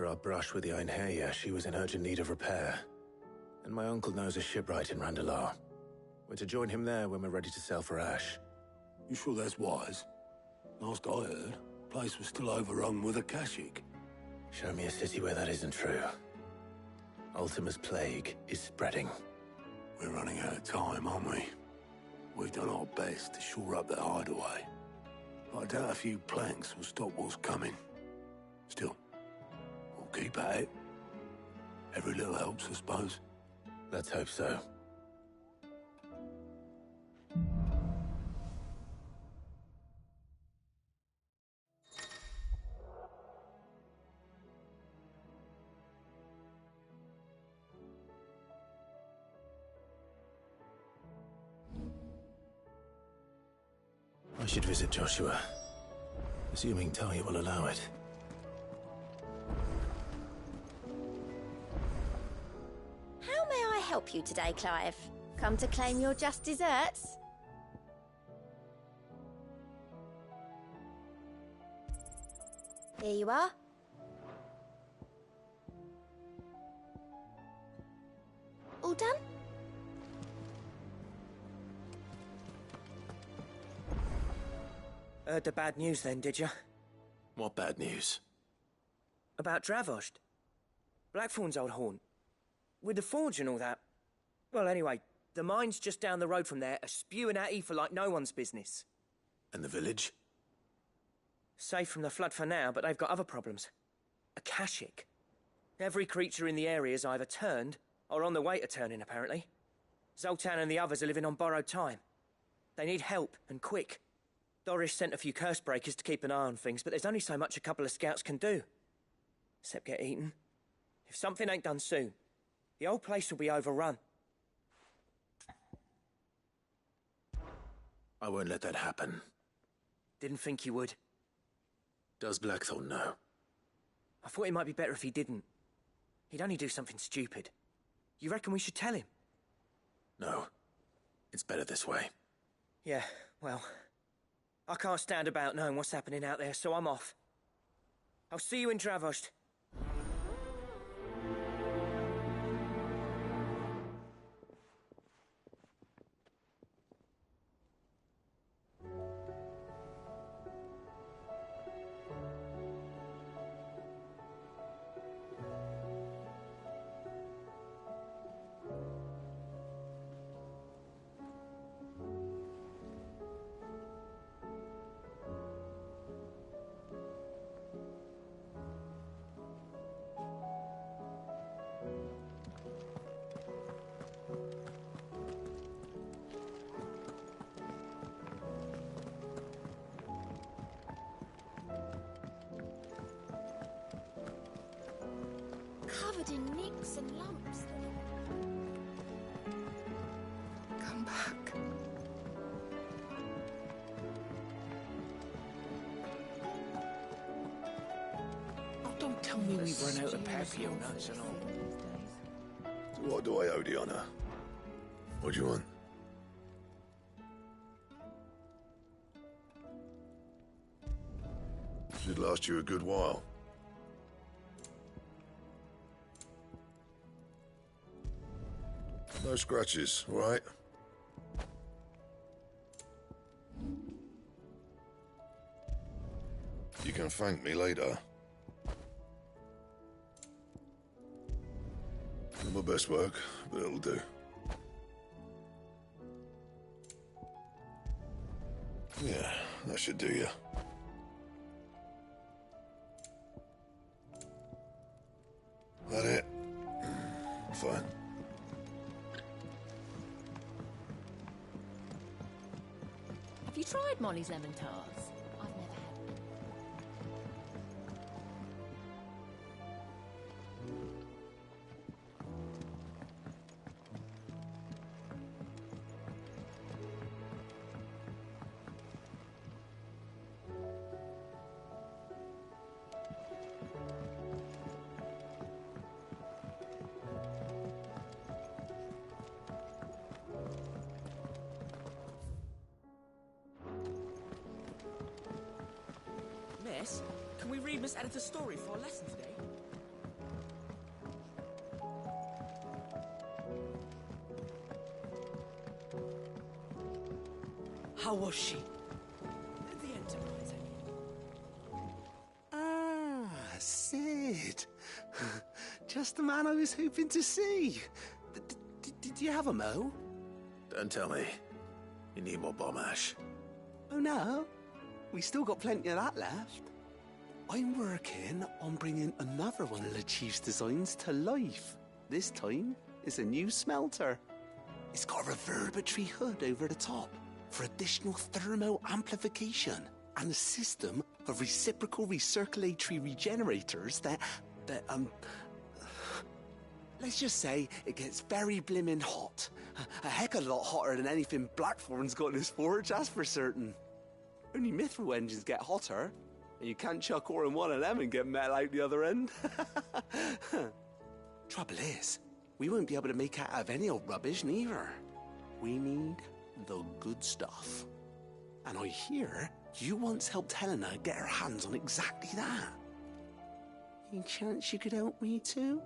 our brush with the Einherja, she was in urgent need of repair. And my uncle knows a shipwright in Randalar. We're to join him there when we're ready to sail for Ash. You sure that's wise? Last I heard, the place was still overrun with a Akashic. Show me a city where that isn't true. Ultima's plague is spreading. We're running out of time, aren't we? We've done our best to shore up the hideaway. I doubt a few planks will stop what's coming. Still, we'll keep at it. Every little helps, I suppose. Let's hope so. I should visit Joshua, assuming Talia will allow it. How may I help you today, Clive? Come to claim your just desserts? Here you are. All done? Heard the bad news then, did you? What bad news? About Dravost. Blackthorn's old haunt. With the forge and all that. Well, anyway, the mine's just down the road from there are spewing at Aoife like no one's business. And the village? Safe from the flood for now, but they've got other problems. Akashic. Every creature in the area's either turned, or on the way to turning, apparently. Zoltan and the others are living on borrowed time. They need help, and quick. Doris sent a few curse breakers to keep an eye on things, but there's only so much a couple of scouts can do. Except get eaten. If something ain't done soon, the old place will be overrun. I won't let that happen. Didn't think you would. Does Blackthorn know? I thought it might be better if he didn't. He'd only do something stupid. You reckon we should tell him? No. It's better this way. Yeah, well, I can't stand about knowing what's happening out there, so I'm off. I'll see you in Dravost. Covered in nicks and lumps. Come back. Oh, don't tell me we've run out of papio nuts and all. So what do I owe the honor? What do you want? Should last you a good while. No scratches, all right? You can thank me later. Not my best work, but it'll do. Yeah, that should do you. That it? Fine. Have you tried Molly's lemon tarts? I've never had them. Miss, can we read Miss Editor's story for our lesson today? How was she? The Enterprise, Ah, Sid. Just the man I was hoping to see. Did you have a mo? Don't tell me. You need more bomb ash. Oh no, we still got plenty of that left. I'm working on bringing another one of the Chief's designs to life. This time, it's a new smelter. It's got a reverberatory hood over the top for additional thermo amplification and a system of reciprocal recirculatory regenerators that let's just say it gets very blimmin' hot. A heck of a lot hotter than anything Blackthorn's got in his forge, that's for certain. Only Mithril engines get hotter, and you can't chuck ore in one of them and get metal out the other end. Trouble is, we won't be able to make out of any old rubbish neither. We need the good stuff. And I hear you once helped Helena get her hands on exactly that. Any chance you could help me too?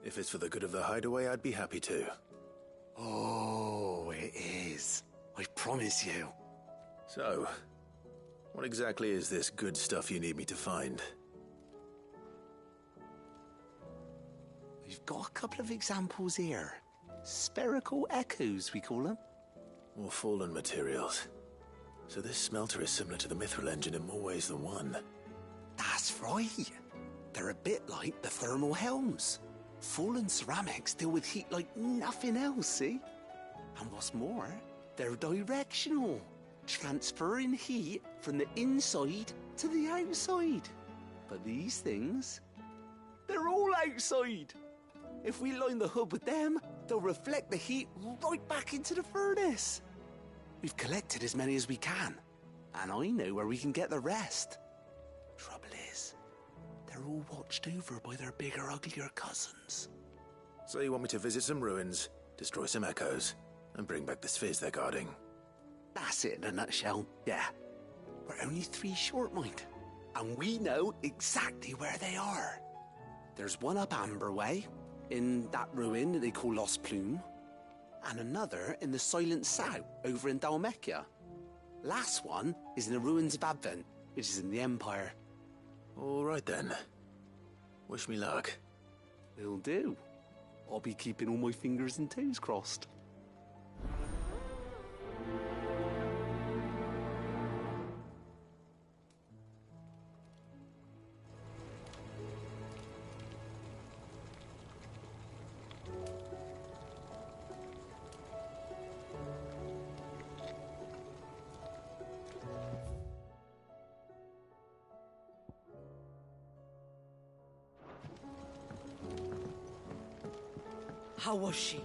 If it's for the good of the hideaway, I'd be happy to. Oh, it is. I promise you. So, what exactly is this good stuff you need me to find? We've got a couple of examples here. Spherical echoes, we call them. More fallen materials. So this smelter is similar to the Mithril engine in more ways than one. That's right. They're a bit like the thermal helms. Fallen ceramics deal with heat like nothing else, see? And what's more, they're directional, transferring heat from the inside to the outside. But these things, they're all outside. If we line the hood with them, they'll reflect the heat right back into the furnace. We've collected as many as we can, and I know where we can get the rest. Trouble is, they're all watched over by their bigger, uglier cousins. So you want me to visit some ruins, destroy some echoes, and bring back the spheres they're guarding? That's it in a nutshell, yeah. We're only 3 short, mind, and we know exactly where they are. There's one up Amber Way, in that ruin that they call Lost Plume, and another in the Silent South, over in Dalmekia. Last one is in the ruins of Advent, which is in the Empire. All right then. Wish me luck. Will do. I'll be keeping all my fingers and toes crossed. How was she?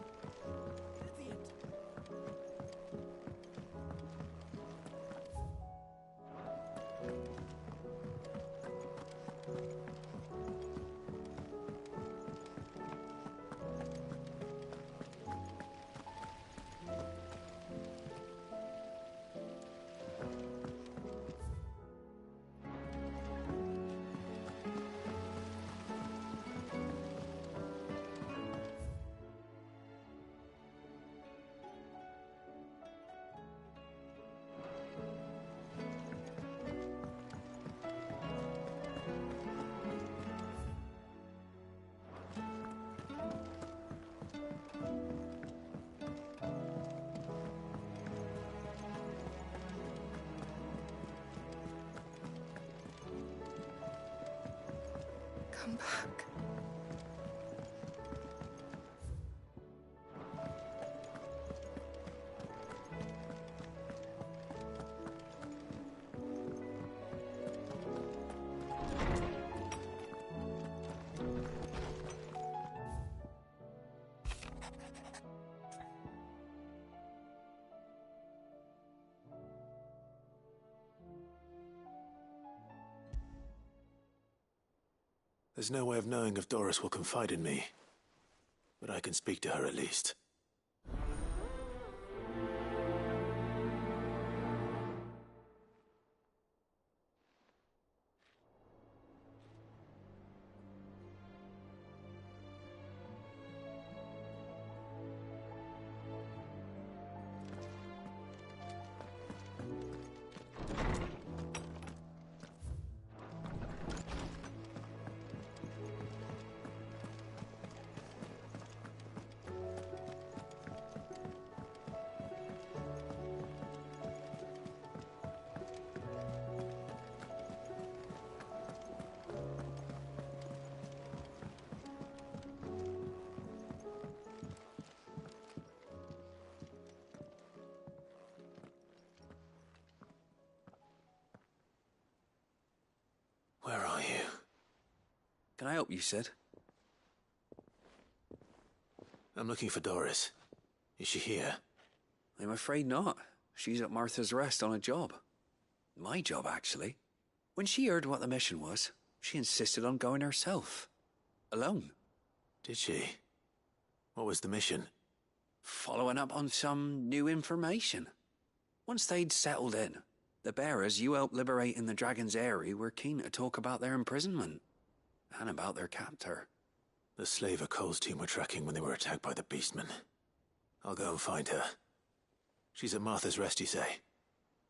Come back. There's no way of knowing if Doris will confide in me, but I can speak to her at least. Where are you? Can I help you, Sid? I'm looking for Doris. Is she here? I'm afraid not. She's at Martha's Rest on a job. My job, actually. When she heard what the mission was, she insisted on going herself. Alone. Did she? What was the mission? Following up on some new information. Once they'd settled in, the bearers you helped liberate in the Dragon's Eyrie were keen to talk about their imprisonment. And about their captor. The slaver Cole's team were tracking when they were attacked by the Beastmen. I'll go and find her. She's at Martha's Rest, you say?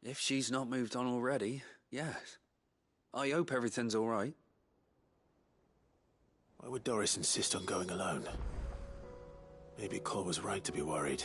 If she's not moved on already, yes. I hope everything's all right. Why would Doris insist on going alone? Maybe Cole was right to be worried.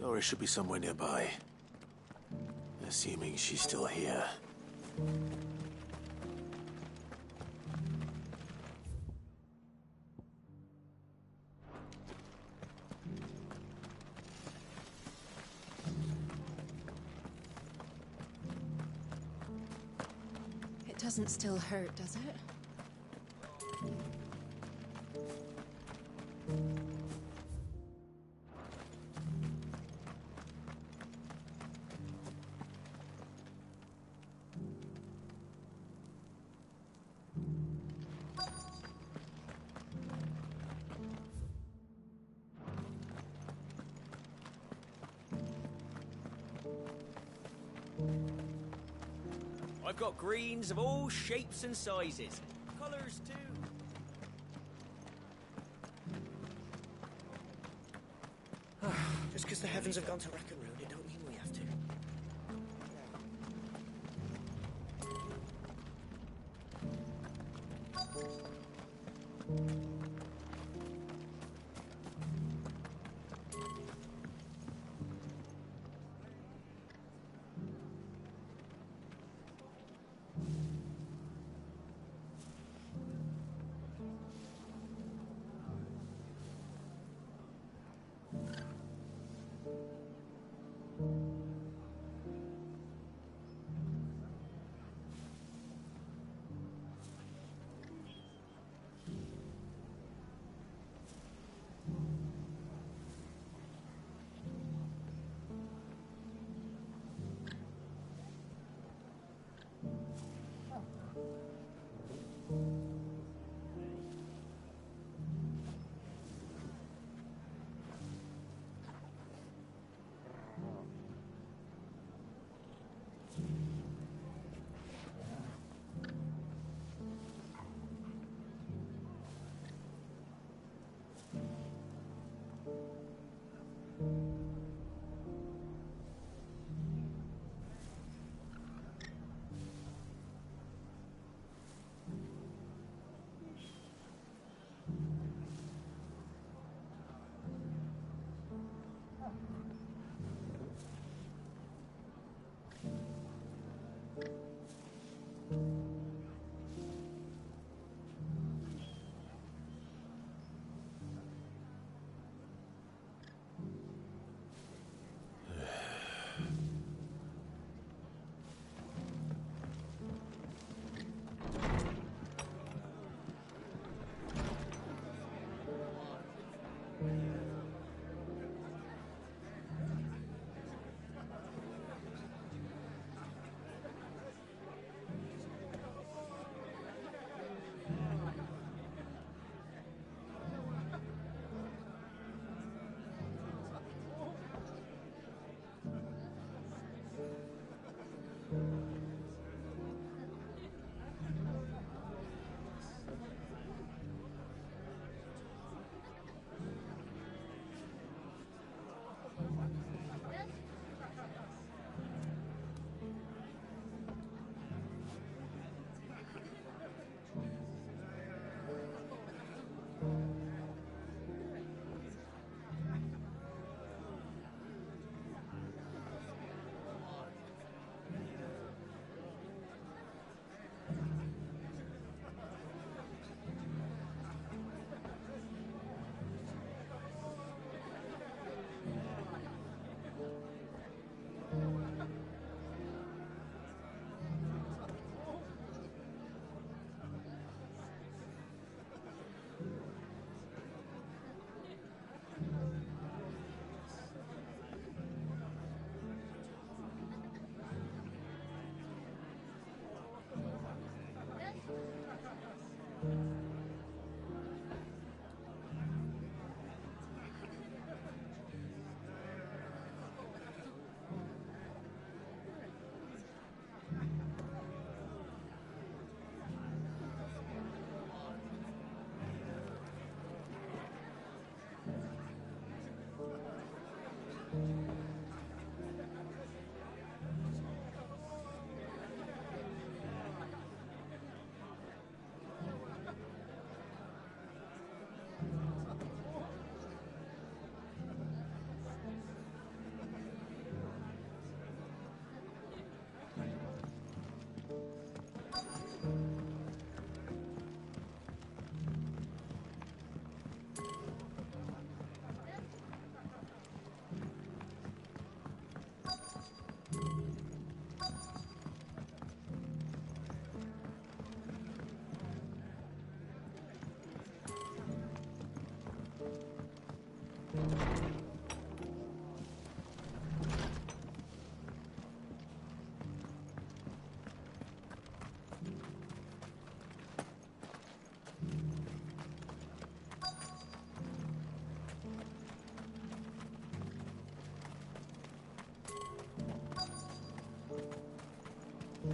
Doris should be somewhere nearby. Assuming she's still here. It doesn't still hurt, does it? I've got greens of all shapes and sizes. Colours too. Just because the heavens have gone to rack and ruin, it don't mean we have to.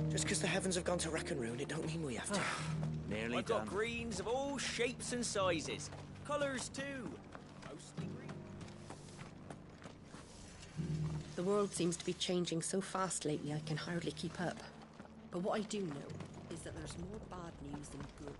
Just because the heavens have gone to rack and ruin, it don't mean we have to. Nearly I've done. got greens of all shapes and sizes. Colours too. Mostly green. The world seems to be changing so fast lately I can hardly keep up. But what I do know is that there's more bad news than good.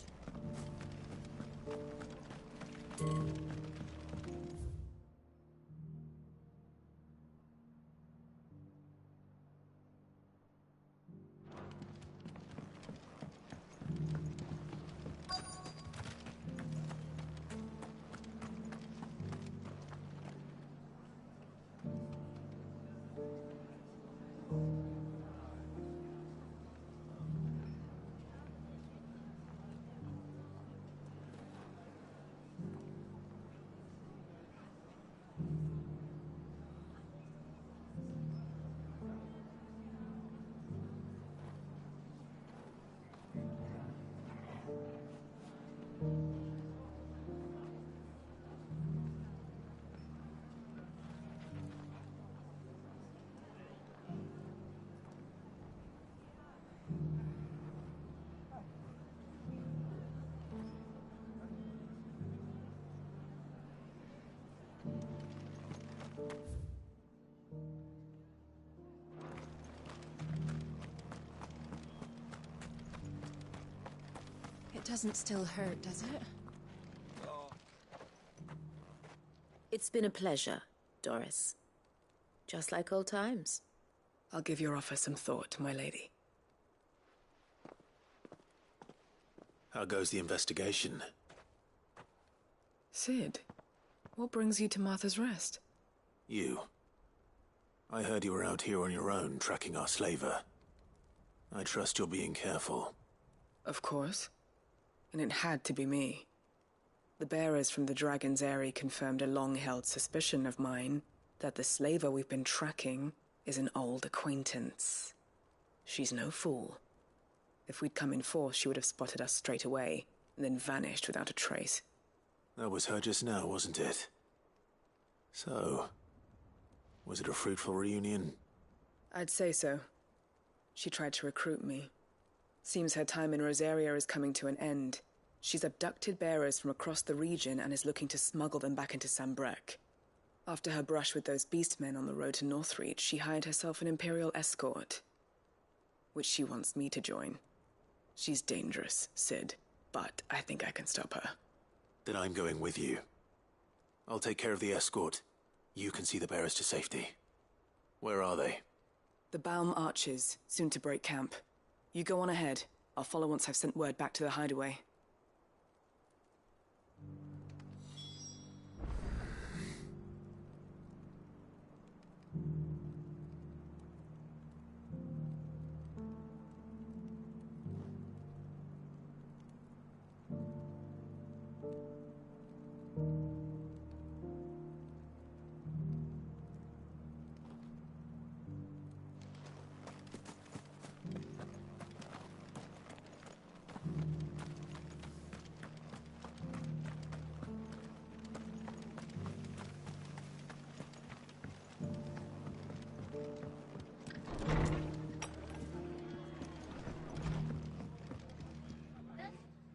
It doesn't still hurt, does it? It's been a pleasure, Doris. Just like old times. I'll give your offer some thought, my lady. How goes the investigation? Sid, what brings you to Martha's Rest? You. I heard you were out here on your own, tracking our slaver. I trust you're being careful. Of course. And it had to be me. The bearers from the Dragon's Eyrie confirmed a long-held suspicion of mine that the slaver we've been tracking is an old acquaintance. She's no fool. If we'd come in force, she would have spotted us straight away, and then vanished without a trace. That was her just now, wasn't it? So, was it a fruitful reunion? I'd say so. She tried to recruit me. Seems her time in Rosaria is coming to an end. She's abducted bearers from across the region and is looking to smuggle them back into Sambrec. After her brush with those beastmen on the road to Northreach, she hired herself an Imperial escort, which she wants me to join. She's dangerous, Sid, but I think I can stop her. Then I'm going with you. I'll take care of the escort. You can see the bearers to safety. Where are they? The Baum Archers, soon to break camp. You go on ahead. I'll follow once I've sent word back to the hideaway.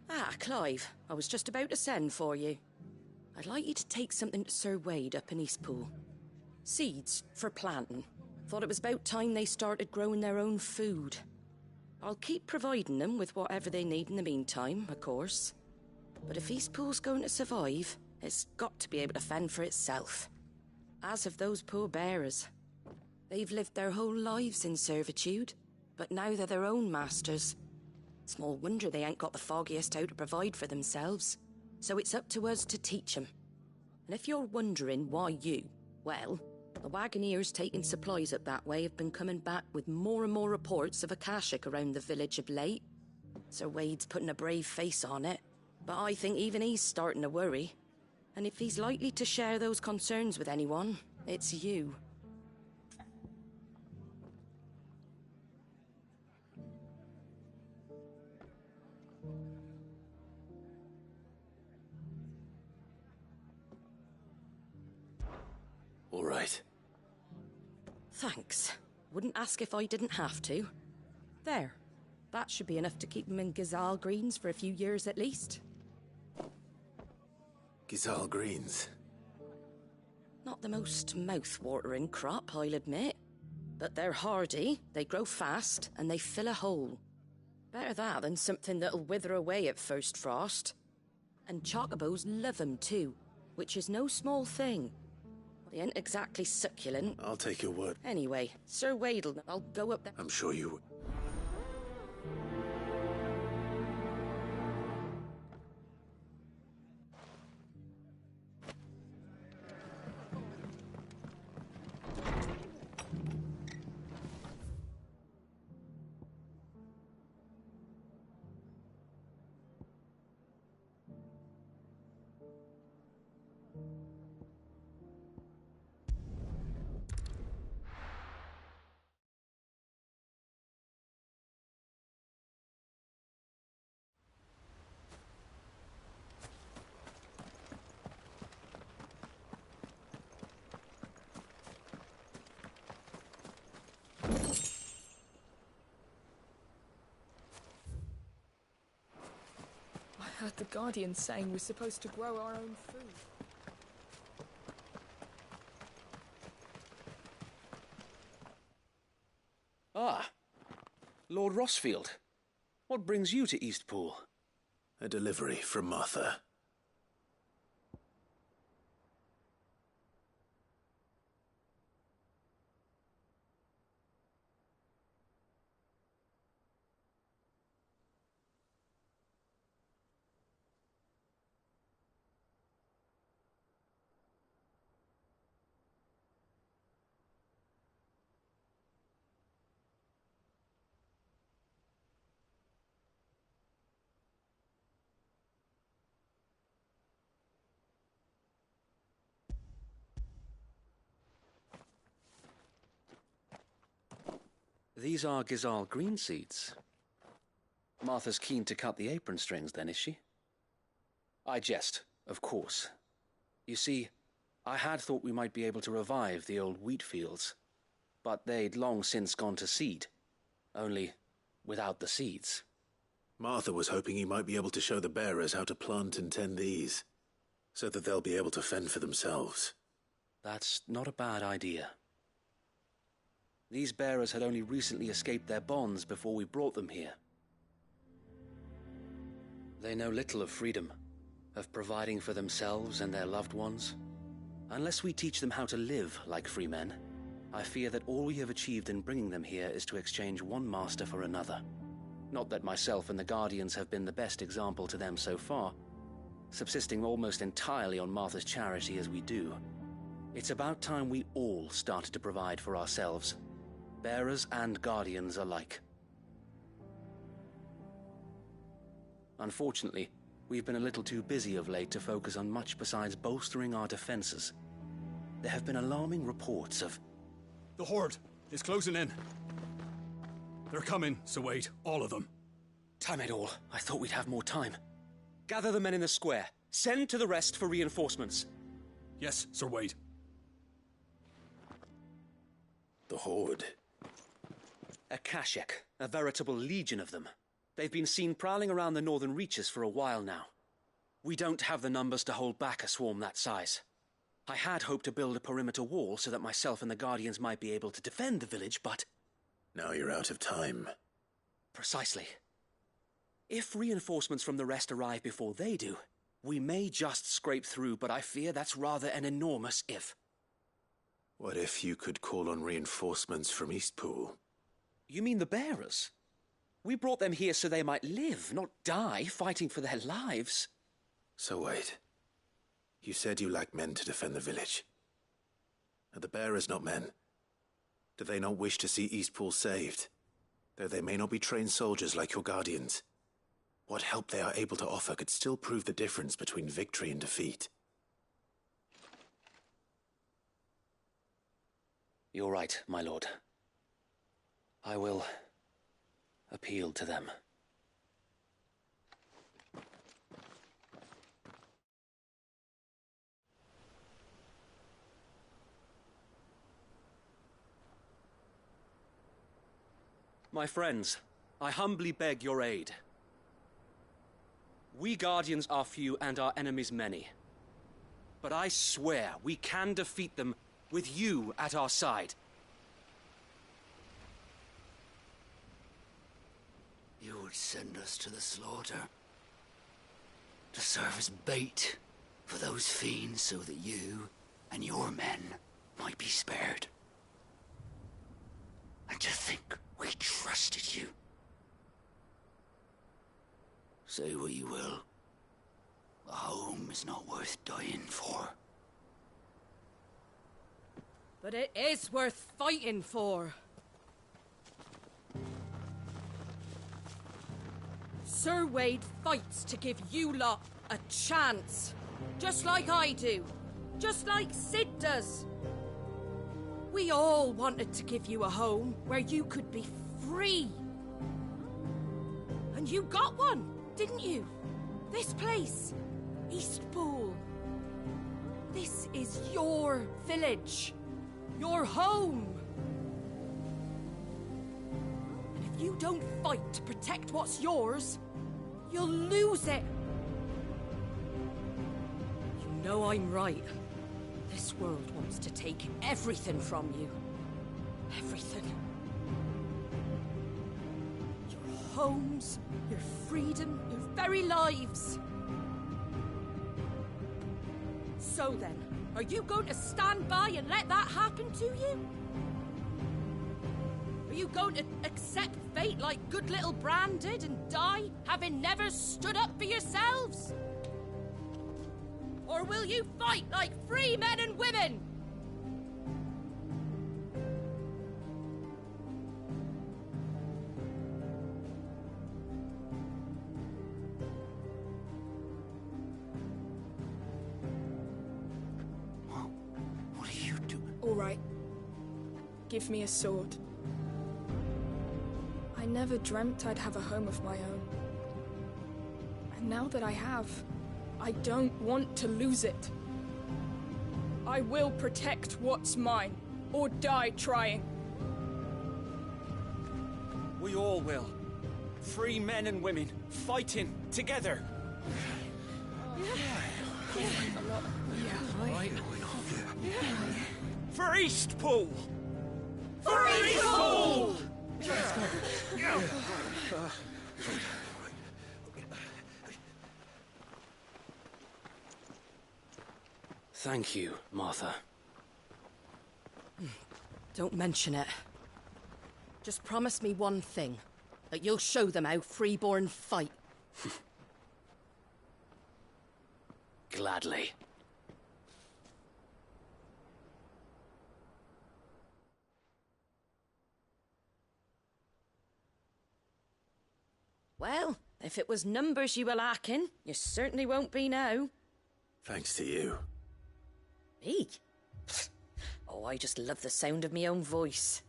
Ah, Clive, I was just about to send for you. I'd like you to take something to Sir Wade up in Eastpool. Seeds for planting. Thought it was about time they started growing their own food. I'll keep providing them with whatever they need in the meantime, of course. But if Eastpool's going to survive, it's got to be able to fend for itself. As have those poor bearers. They've lived their whole lives in servitude, but now they're their own masters. Small wonder they ain't got the foggiest how to provide for themselves. So it's up to us to teach them. And if you're wondering why you, well, the Wagoneers taking supplies up that way have been coming back with more and more reports of Akashic around the village of late. Sir Wade's putting a brave face on it, but I think even he's starting to worry. And if he's likely to share those concerns with anyone, it's you. All right. Thanks. Wouldn't ask if I didn't have to. There. That should be enough to keep them in Gazal Greens for a few years at least. Gazal Greens. Not the most mouth-watering crop, I'll admit. But they're hardy, they grow fast, and they fill a hole. Better that than something that'll wither away at first frost. And chocobos love 'em too, which is no small thing. They ain't exactly succulent. I'll take your word. Anyway, Sir Wade'll... I'll go up there... I'm sure you... I heard the Guardians saying we're supposed to grow our own food. Ah, Lord Rossfield. What brings you to Eastpool? A delivery from Martha. These are Gazal green seeds. Martha's keen to cut the apron strings, then, is she? I jest, of course. You see, I had thought we might be able to revive the old wheat fields, but they'd long since gone to seed, only without the seeds. Martha was hoping you might be able to show the bearers how to plant and tend these, so that they'll be able to fend for themselves. That's not a bad idea. These bearers had only recently escaped their bonds before we brought them here. They know little of freedom, of providing for themselves and their loved ones. Unless we teach them how to live like free men, I fear that all we have achieved in bringing them here is to exchange one master for another. Not that myself and the Guardians have been the best example to them so far, subsisting almost entirely on Martha's charity as we do. It's about time we all started to provide for ourselves, bearers and Guardians alike. Unfortunately, we've been a little too busy of late to focus on much besides bolstering our defenses. There have been alarming reports of... The Horde is closing in. They're coming, so wait, all of them. Damn it all, I thought we'd have more time. Gather the men in the square. Send to the rest for reinforcements. Yes, Sir Wade. The Horde. A Kashek, a veritable legion of them. They've been seen prowling around the northern reaches for a while now. We don't have the numbers to hold back a swarm that size. I had hoped to build a perimeter wall so that myself and the Guardians might be able to defend the village, but... Now you're out of time. Precisely. If reinforcements from the rest arrive before they do, we may just scrape through, but I fear that's rather an enormous if. What if you could call on reinforcements from Eastpool? You mean the bearers? We brought them here so they might live, not die fighting for their lives. So wait. You said you lack men to defend the village. Are the bearers not men? Do they not wish to see Eastpool saved? Though they may not be trained soldiers like your Guardians. What help they are able to offer could still prove the difference between victory and defeat. You're right, my lord. I will appeal to them. My friends, I humbly beg your aid. We Guardians are few and our enemies many. But I swear we can defeat them with you at our side. You would send us to the slaughter. To serve as bait for those fiends so that you and your men might be spared. And to think we trusted you. Say what you will. A home is not worth dying for. But it is worth fighting for. Sir Wade fights to give you lot a chance. Just like I do. Just like Sid does. We all wanted to give you a home where you could be free. And you got one, didn't you? This place, Eastpool. This is your village. Your home. And if you don't fight to protect what's yours, you'll lose it. You know I'm right. This world wants to take everything from you. Everything. Your homes, your freedom, your very lives. So then, are you going to stand by and let that happen to you? Are you going to accept fate like good little Bran did and die, having never stood up for yourselves? Or will you fight like free men and women? What are you doing? All right. Give me a sword. I never dreamt I'd have a home of my own. And now that I have, I don't want to lose it. I will protect what's mine, or die trying. We all will. Free men and women, fighting together. For Eastpool! For Eastpool! Thank you, Martha. Don't mention it. Just promise me one thing. That you'll show them how freeborn fight. Gladly. Well, if it was numbers you were lacking, you certainly won't be now. Thanks to you. Me? Oh, I just love the sound of my own voice.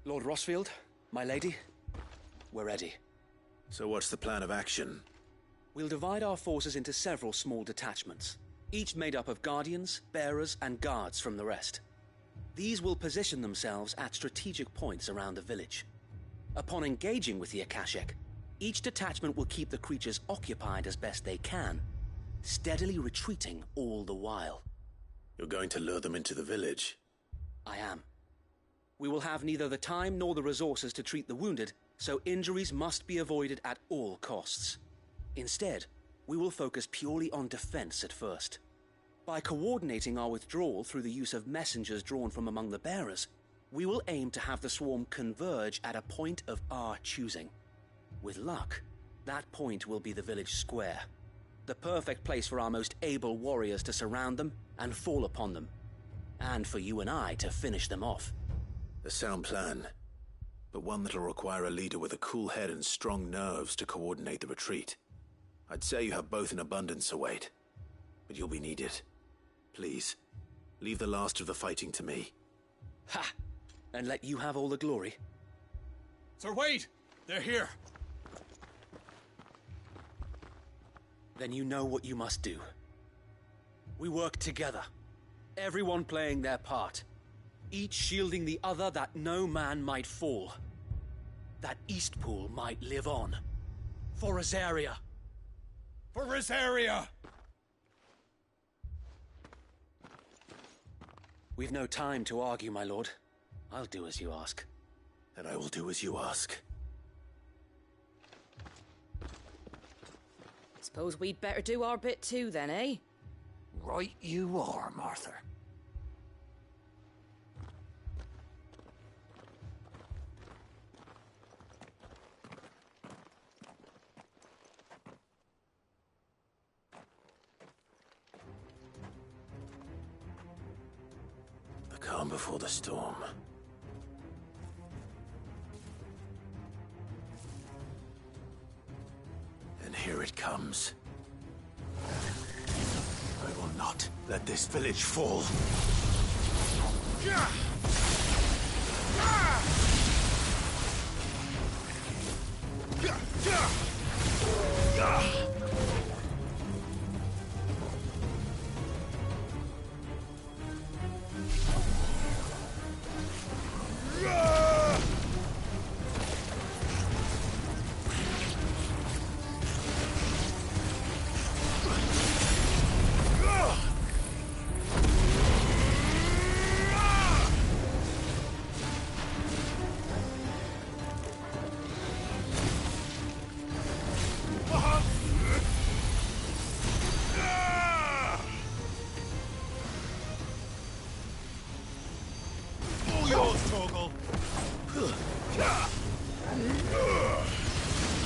Lord Rossfield, my lady, we're ready. So what's the plan of action? We'll divide our forces into several small detachments, each made up of guardians, bearers, and guards from the rest. These will position themselves at strategic points around the village. Upon engaging with the Akashic, each detachment will keep the creatures occupied as best they can, steadily retreating all the while. You're going to lure them into the village? I am. We will have neither the time nor the resources to treat the wounded, so injuries must be avoided at all costs. Instead, we will focus purely on defense at first. By coordinating our withdrawal through the use of messengers drawn from among the bearers, we will aim to have the swarm converge at a point of our choosing. With luck, that point will be the village square. The perfect place for our most able warriors to surround them and fall upon them. And for you and I to finish them off. A sound plan, but one that'll require a leader with a cool head and strong nerves to coordinate the retreat. I'd say you have both in abundance, Sir Wade, but you'll be needed. Please, leave the last of the fighting to me. Ha! And let you have all the glory. Sir Wade! They're here! Then you know what you must do. We work together, everyone playing their part, each shielding the other that no man might fall. that Eastpool might live on. For Rosaria. For Rosaria! We've no time to argue, my lord. I'll do as you ask. And I will do as you ask. Suppose we'd better do our bit too, then, eh? Right you are, Martha. The calm before the storm. And here it comes. I will not let this village fall.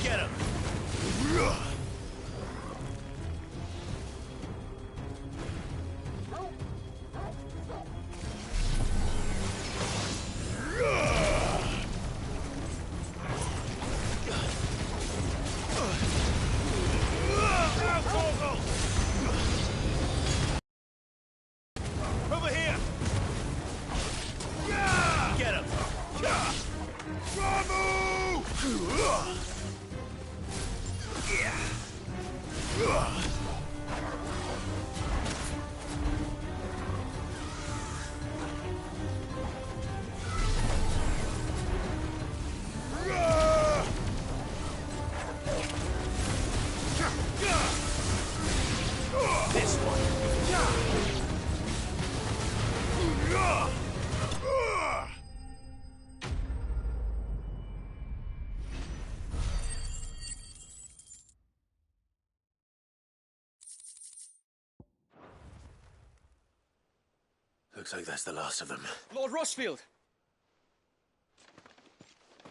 Get him! Over here! Get him! This one. Looks like that's the last of them. Lord Rossfield!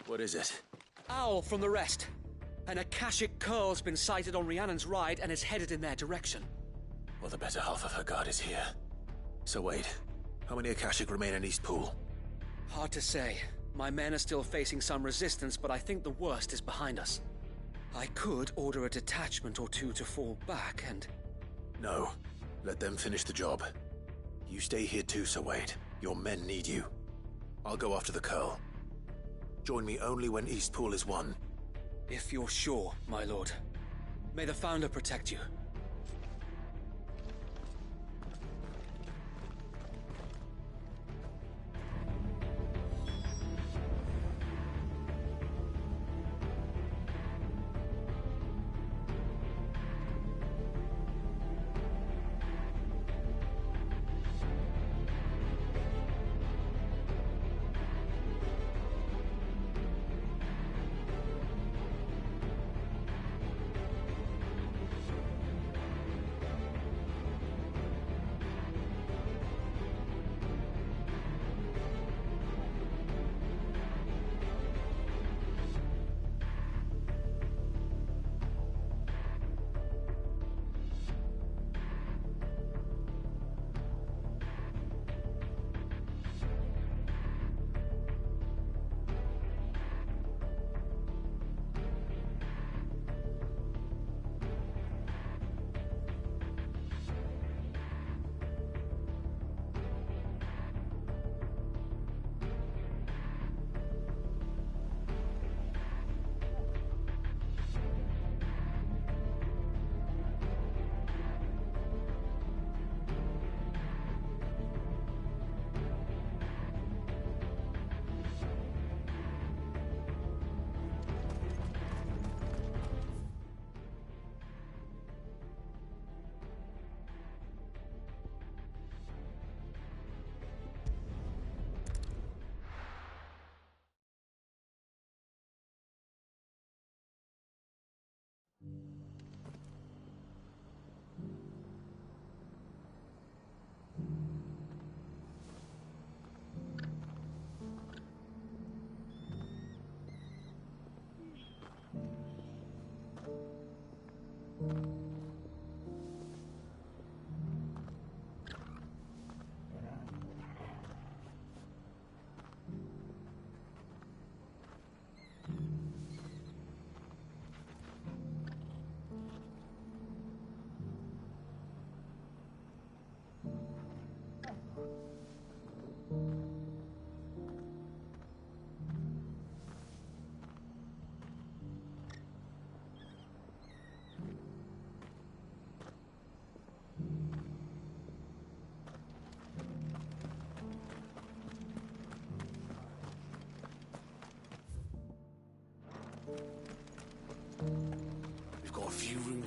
What is it? Owl from the rest. An Akashic Curl's been sighted on Rhiannon's ride and is headed in their direction. Well, the better half of her guard is here. So wait, how many Akashic remain in Eastpool? Hard to say. My men are still facing some resistance, but I think the worst is behind us. I could order a detachment or two to fall back and... No. Let them finish the job. You stay here too, Sir Wade. Your men need you. I'll go after the Curl. Join me only when Eastpool is won. If you're sure, my lord. May the Founder protect you.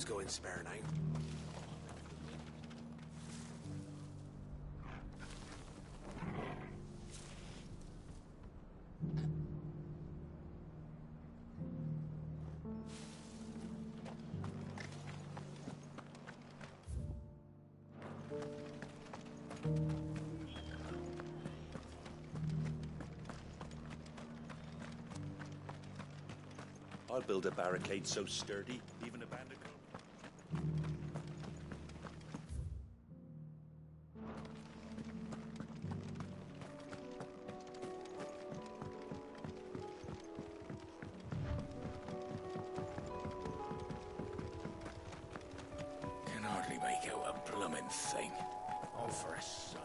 going spare now. I'll build a barricade so sturdy, even a bandit. Can hardly make out a bloomin' thing. All for a sonny.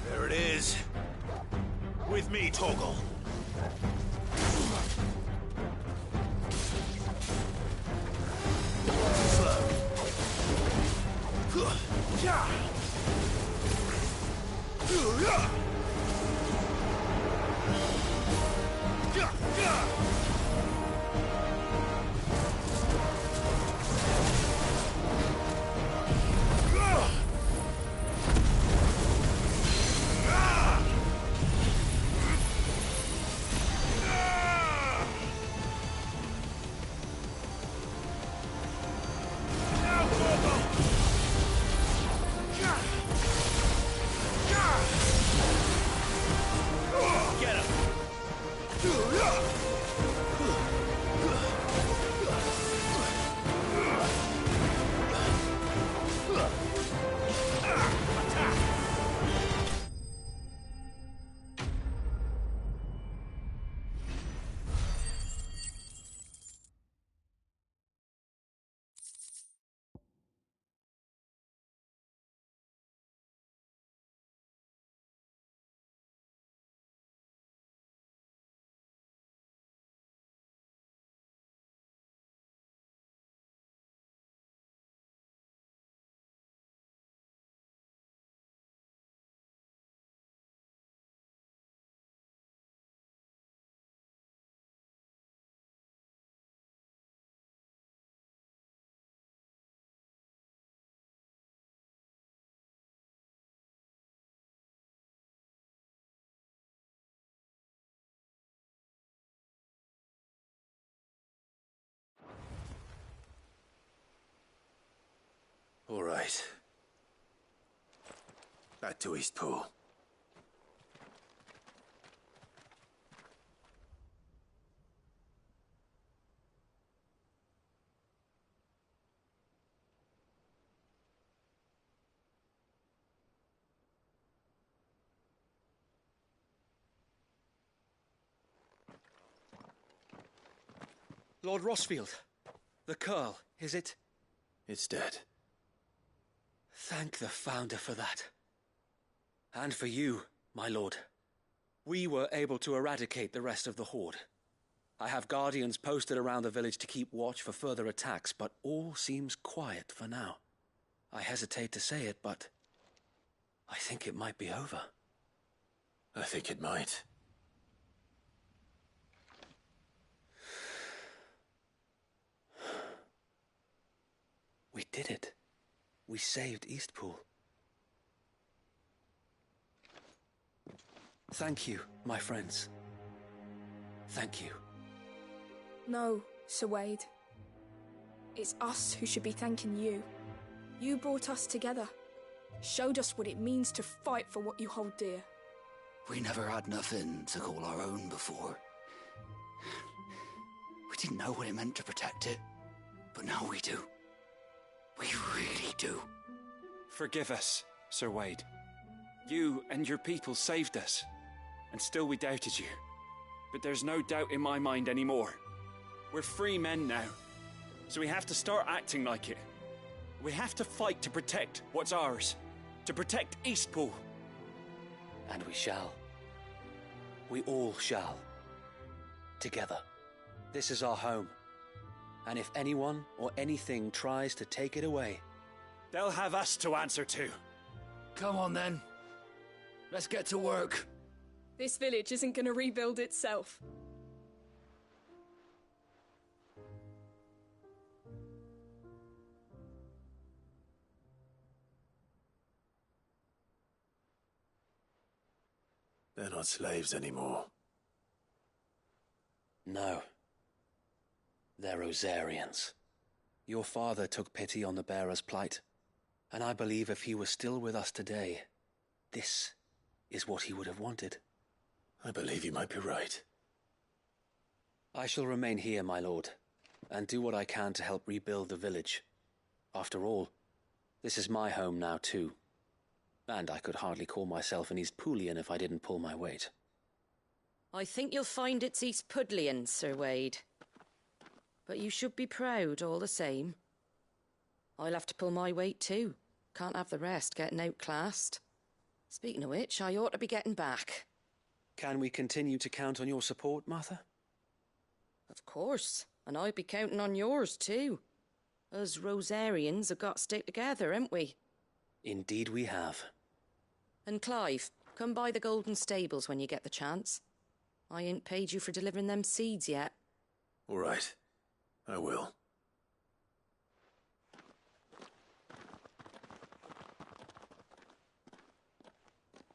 There it is. With me, Torgal. All right. Back to Eastpool. Lord Rossfield, the Curl, is it? It's dead. Thank the Founder for that. And for you, my lord. We were able to eradicate the rest of the Horde. I have guardians posted around the village to keep watch for further attacks, but all seems quiet for now. I hesitate to say it, but I think it might be over. I think it might. We did it. We saved Eastpool. Thank you, my friends. Thank you. No, Sir Wade. It's us who should be thanking you. You brought us together. Showed us what it means to fight for what you hold dear. We never had nothing to call our own before. We didn't know what it meant to protect it, but now we do. We really do. Forgive us, Sir Wade. You and your people saved us, and still we doubted you. But there's no doubt in my mind anymore. We're free men now, so we have to start acting like it. We have to fight to protect what's ours, to protect Eastpool. And we shall. We all shall. Together. This is our home. And if anyone or anything tries to take it away, they'll have us to answer to. Come on then. Let's get to work. This village isn't gonna rebuild itself. They're not slaves anymore. No. They're Rosarians. Your father took pity on the bearer's plight, and I believe if he was still with us today, this is what he would have wanted. I believe you might be right. I shall remain here, my lord, and do what I can to help rebuild the village. After all, this is my home now too. And I could hardly call myself an Eastpoolian if I didn't pull my weight. I think you'll find it's Eastpudlian, Sir Wade. But you should be proud all the same. I'll have to pull my weight too. Can't have the rest getting outclassed. Speaking of which, I ought to be getting back. Can we continue to count on your support, Martha? Of course, and I'd be counting on yours too. Us Rosarians have got to stick together, haven't we? Indeed we have. And Clive, come by the Golden Stables when you get the chance. I ain't paid you for delivering them seeds yet. All right. I will.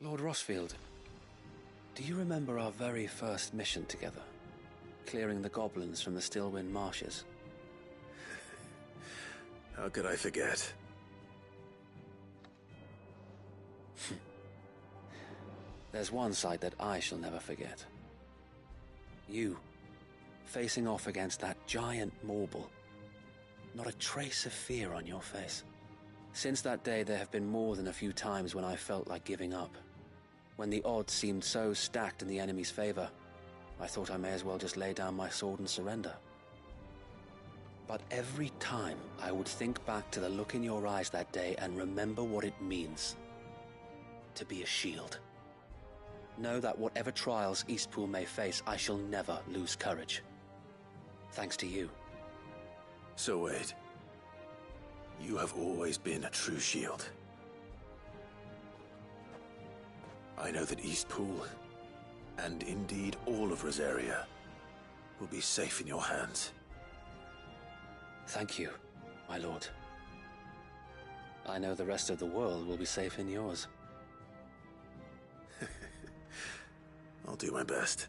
Lord Rossfield, do you remember our very first mission together? Clearing the goblins from the Stillwind marshes? How could I forget? There's one sight that I shall never forget. You, facing off against that giant Morble. Not a trace of fear on your face. Since that day, there have been more than a few times when I felt like giving up. When the odds seemed so stacked in the enemy's favor, I thought I may as well just lay down my sword and surrender. But every time, I would think back to the look in your eyes that day and remember what it means to be a shield. Know that whatever trials Eastpool may face, I shall never lose courage. Thanks to you. So Wade, you have always been a true shield. I know that Eastpool, and indeed all of Rosaria, will be safe in your hands. Thank you, my lord. I know the rest of the world will be safe in yours. I'll do my best.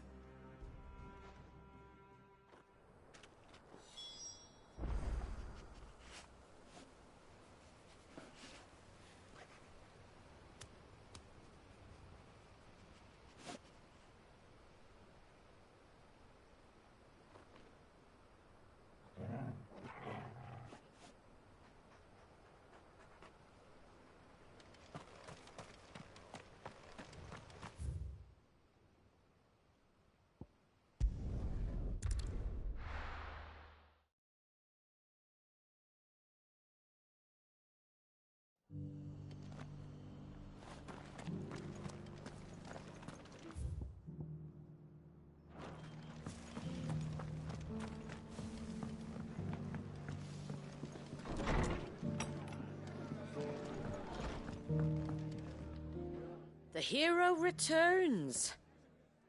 The hero returns.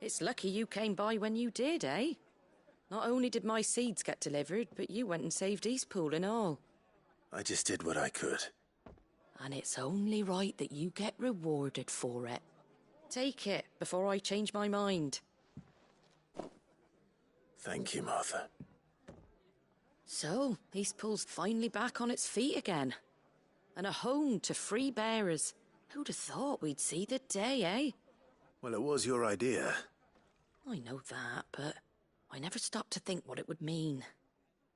It's lucky you came by when you did, eh? Not only did my seeds get delivered, but you went and saved Eastpool and all. I just did what I could. And it's only right that you get rewarded for it. Take it before I change my mind. Thank you, Martha. So, Eastpool's finally back on its feet again. And a home to free bearers. Who'd have thought we'd see the day, eh? Well, it was your idea. I know that, but I never stopped to think what it would mean.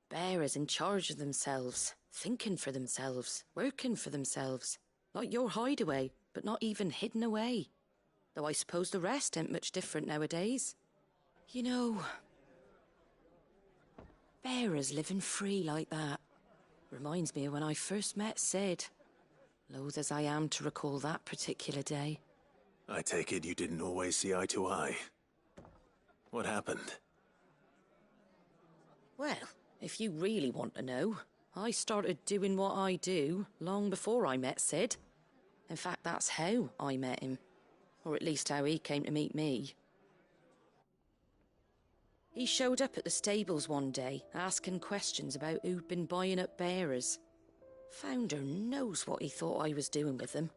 Bearers in charge of themselves, thinking for themselves, working for themselves. Like your hideaway, but not even hidden away. Though I suppose the rest ain't much different nowadays. You know, bearers living free like that reminds me of when I first met Sid. Loath as I am to recall that particular day. I take it you didn't always see eye to eye. What happened? Well, if you really want to know, I started doing what I do long before I met Sid. In fact, that's how I met him. Or at least how he came to meet me. He showed up at the stables one day, asking questions about who'd been buying up bearers. Founder knows what he thought I was doing with them.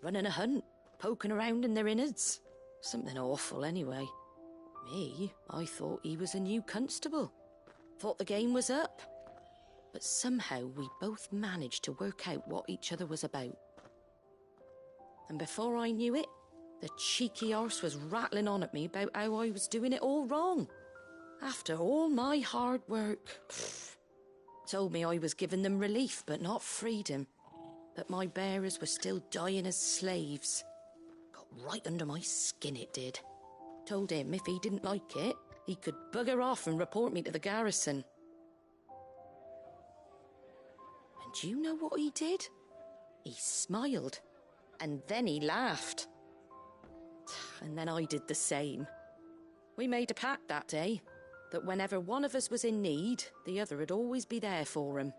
Running a hunt, poking around in their innards. Something awful anyway. Me, I thought he was a new constable. Thought the game was up. But somehow we both managed to work out what each other was about. And before I knew it, the cheeky arse was rattling on at me about how I was doing it all wrong. After all my hard work. Told me I was giving them relief, but not freedom. That my bearers were still dying as slaves. Got right under my skin, it did. Told him if he didn't like it, he could bugger off and report me to the garrison. And you know what he did? He smiled. And then he laughed. And then I did the same. We made a pact that day, that whenever one of us was in need, the other would always be there for him.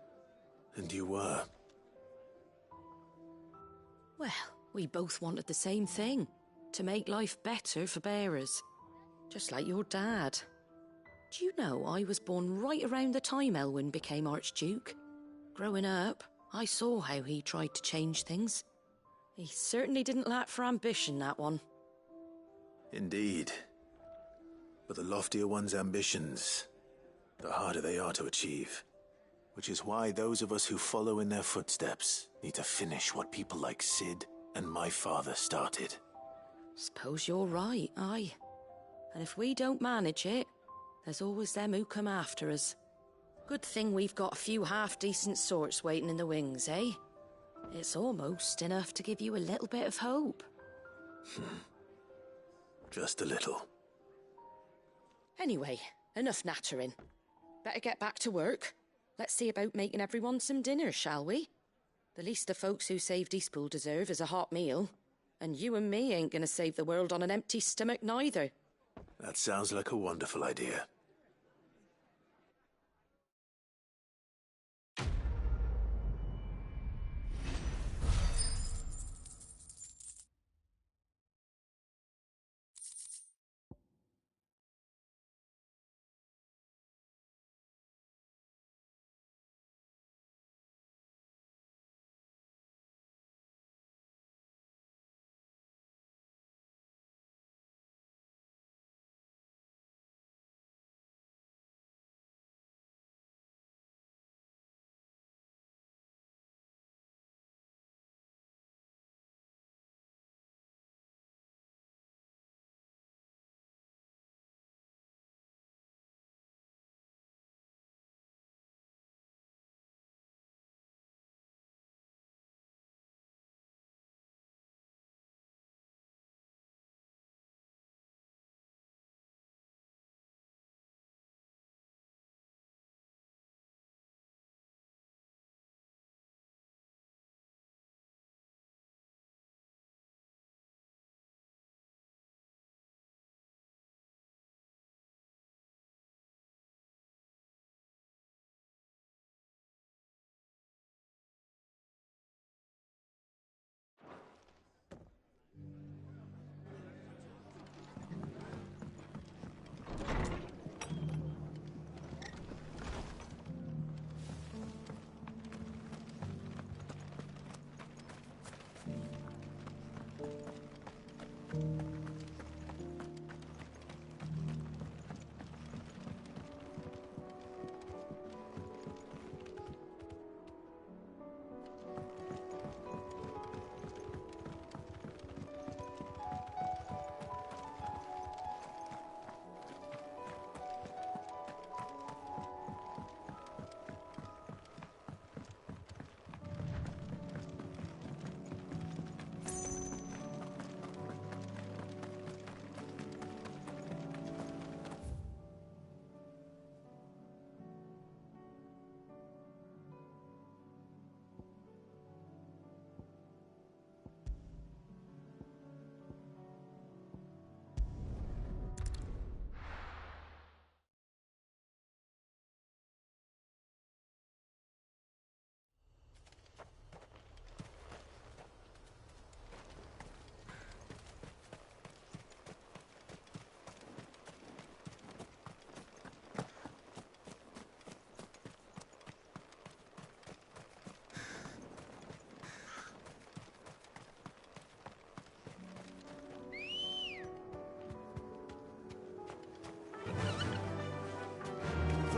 And you were? Well, we both wanted the same thing. To make life better for bearers. Just like your dad. Do you know I was born right around the time Elwyn became Archduke? Growing up, I saw how he tried to change things. He certainly didn't lack for ambition, that one. Indeed. But the loftier one's ambitions, the harder they are to achieve. Which is why those of us who follow in their footsteps need to finish what people like Sid and my father started. Suppose you're right, aye. And if we don't manage it, there's always them who come after us. Good thing we've got a few half-decent sorts waiting in the wings, eh? It's almost enough to give you a little bit of hope. Just a little. Anyway, enough nattering. Better get back to work. Let's see about making everyone some dinner, shall we? The least the folks who saved Eastpool deserve is a hot meal. And you and me ain't gonna save the world on an empty stomach neither. That sounds like a wonderful idea.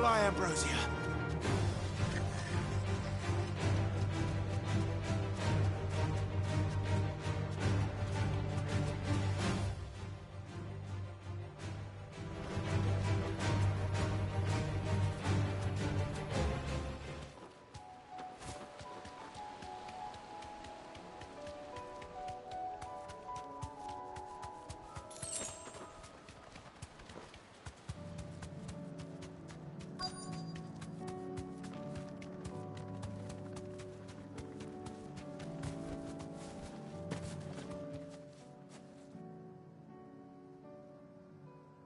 Fly, Ambrosia.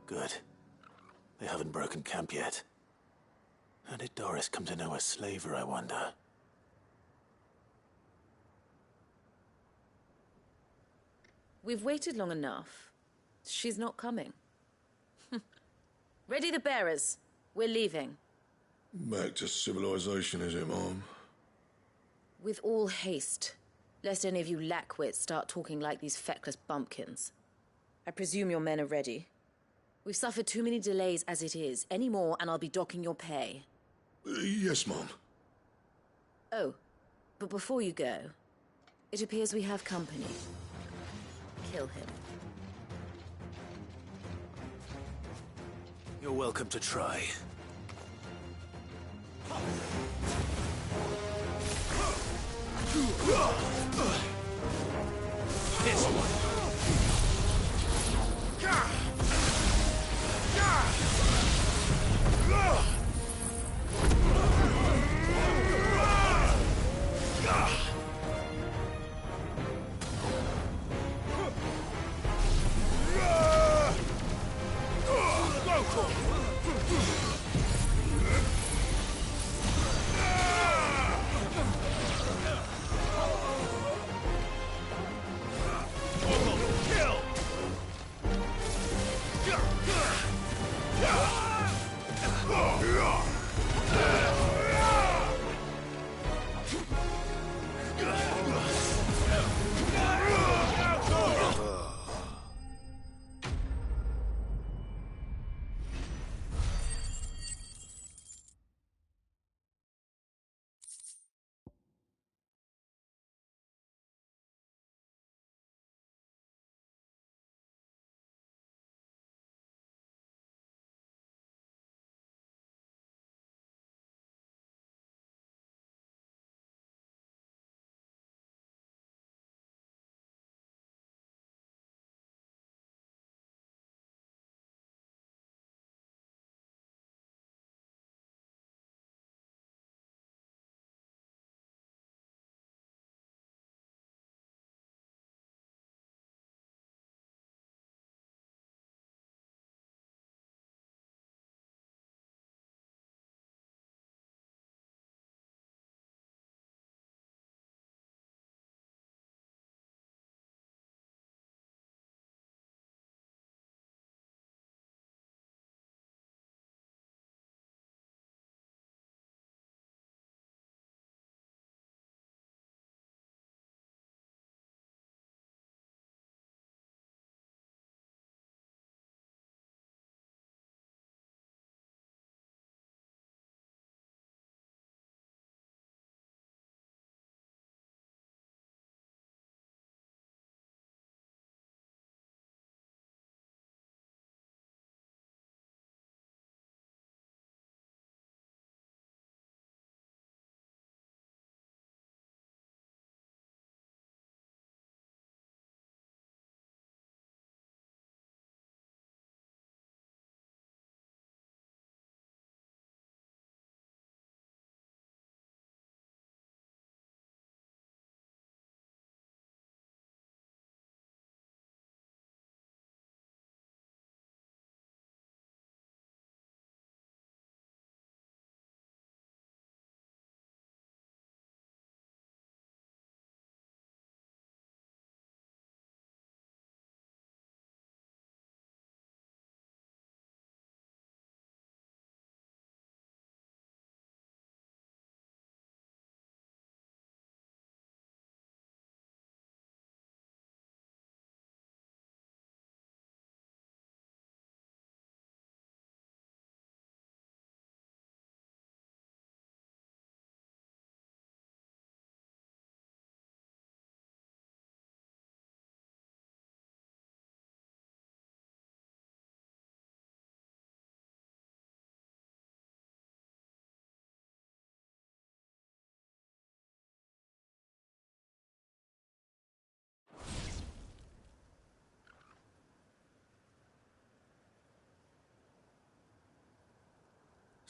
Good. They haven't broken camp yet. How did Doris come to know a slaver, I wonder? We've waited long enough. She's not coming. Ready the bearers. We're leaving. Back to civilization, is it, Mom? With all haste, lest any of you lackwits start talking like these feckless bumpkins. I presume your men are ready. We've suffered too many delays as it is. Any more and I'll be docking your pay. Yes, Mom. Oh, but before you go, it appears we have company. Kill him. You're welcome to try. This one.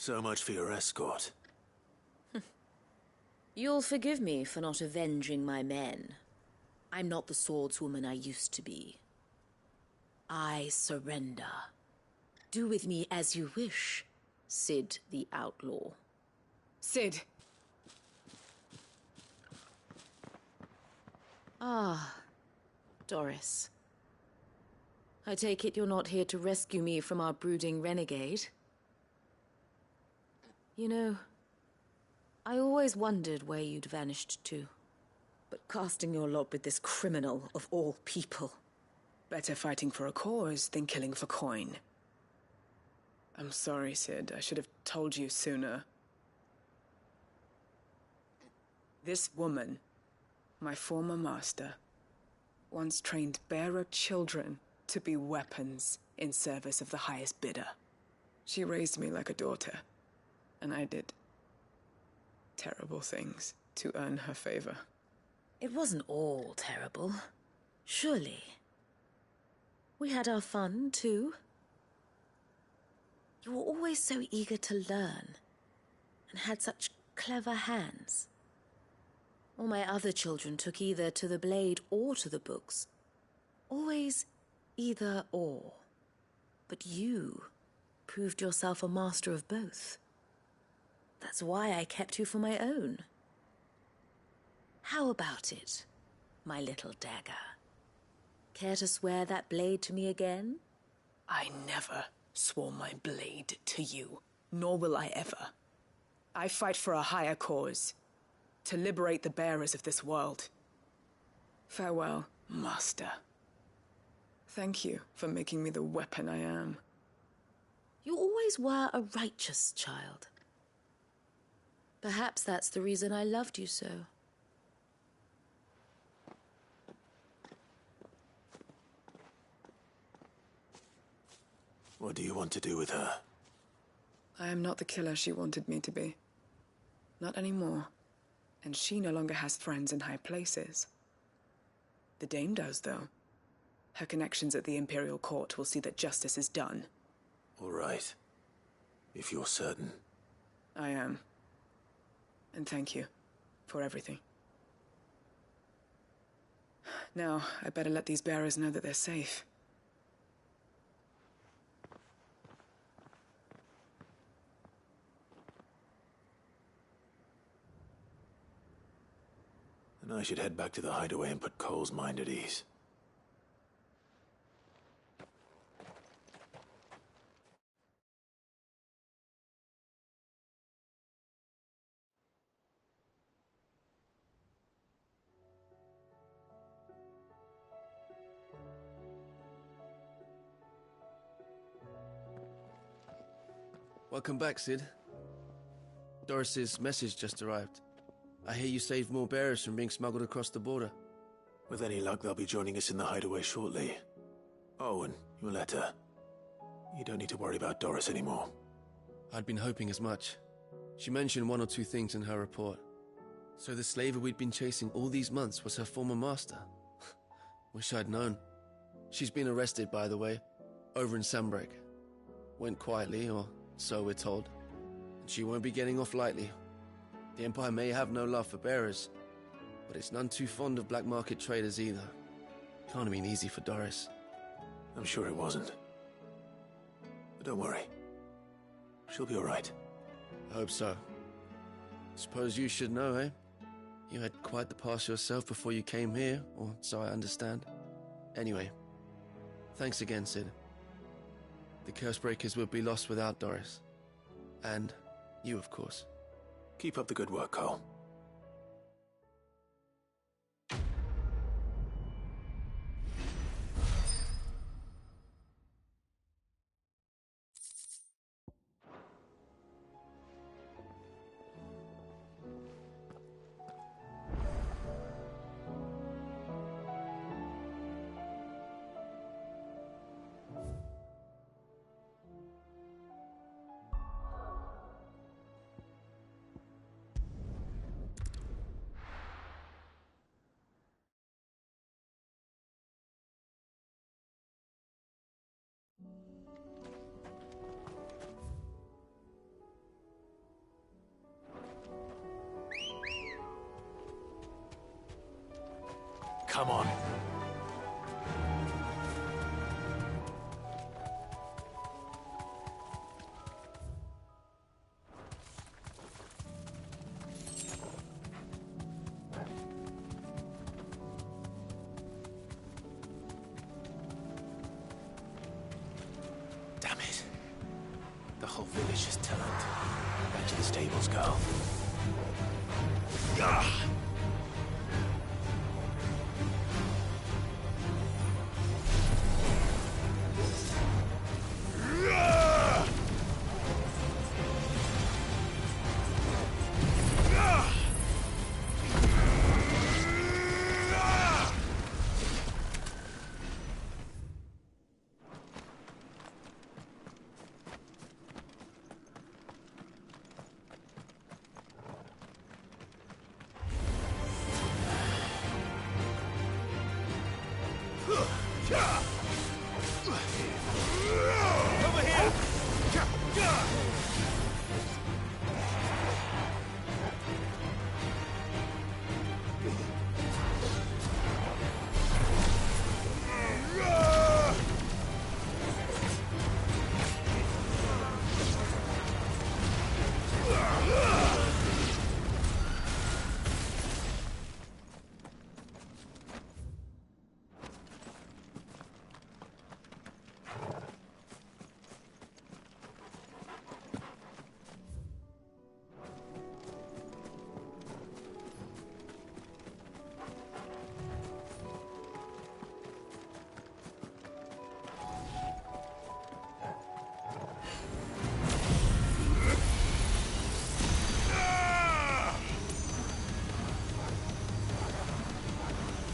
So much for your escort. You'll forgive me for not avenging my men. I'm not the swordswoman I used to be. I surrender. Do with me as you wish, Cid the Outlaw. Cid! Ah, Doris. I take it you're not here to rescue me from our brooding renegade? You know, I always wondered where you'd vanished to. But casting your lot with this criminal of all people. Better fighting for a cause than killing for coin. I'm sorry, Cid. I should have told you sooner. This woman, my former master, once trained bearer children to be weapons in service of the highest bidder. She raised me like a daughter, and I did terrible things to earn her favor. It wasn't all terrible, surely. We had our fun, too. You were always so eager to learn, and had such clever hands. All my other children took either to the blade or to the books. Always either or. But you proved yourself a master of both. That's why I kept you for my own. How about it, my little dagger? Care to swear that blade to me again? I never swore my blade to you, nor will I ever. I fight for a higher cause, to liberate the bearers of this world. Farewell, Master. Thank you for making me the weapon I am. You always were a righteous child. Perhaps that's the reason I loved you so. What do you want to do with her? I am not the killer she wanted me to be. Not anymore. And she no longer has friends in high places. The Dame does, though. Her connections at the Imperial Court will see that justice is done. All right. If you're certain. I am. And thank you for everything. Now, I better let these bearers know that they're safe. And I should head back to the hideaway and put Cole's mind at ease. Welcome back, Cid. Doris's message just arrived. I hear you saved more bearers from being smuggled across the border. With any luck, they'll be joining us in the hideaway shortly. Oh, and your letter. You don't need to worry about Doris anymore. I'd been hoping as much. She mentioned one or two things in her report. So the slaver we'd been chasing all these months was her former master. Wish I'd known. She's been arrested, by the way, over in Sunbreak. Went quietly, or so we're told. And she won't be getting off lightly. The Empire may have no love for bearers, but it's none too fond of black market traders either. Can't have been easy for Doris. I'm sure it wasn't. But don't worry. She'll be all right. I hope so. Suppose you should know, eh? You had quite the past yourself before you came here, or so I understand. Anyway, thanks again, Cid. The Cursebreakers would be lost without Doris. And you, of course. Keep up the good work, Cole. Come on. Damn it. The whole village is turned. Back to the stables go.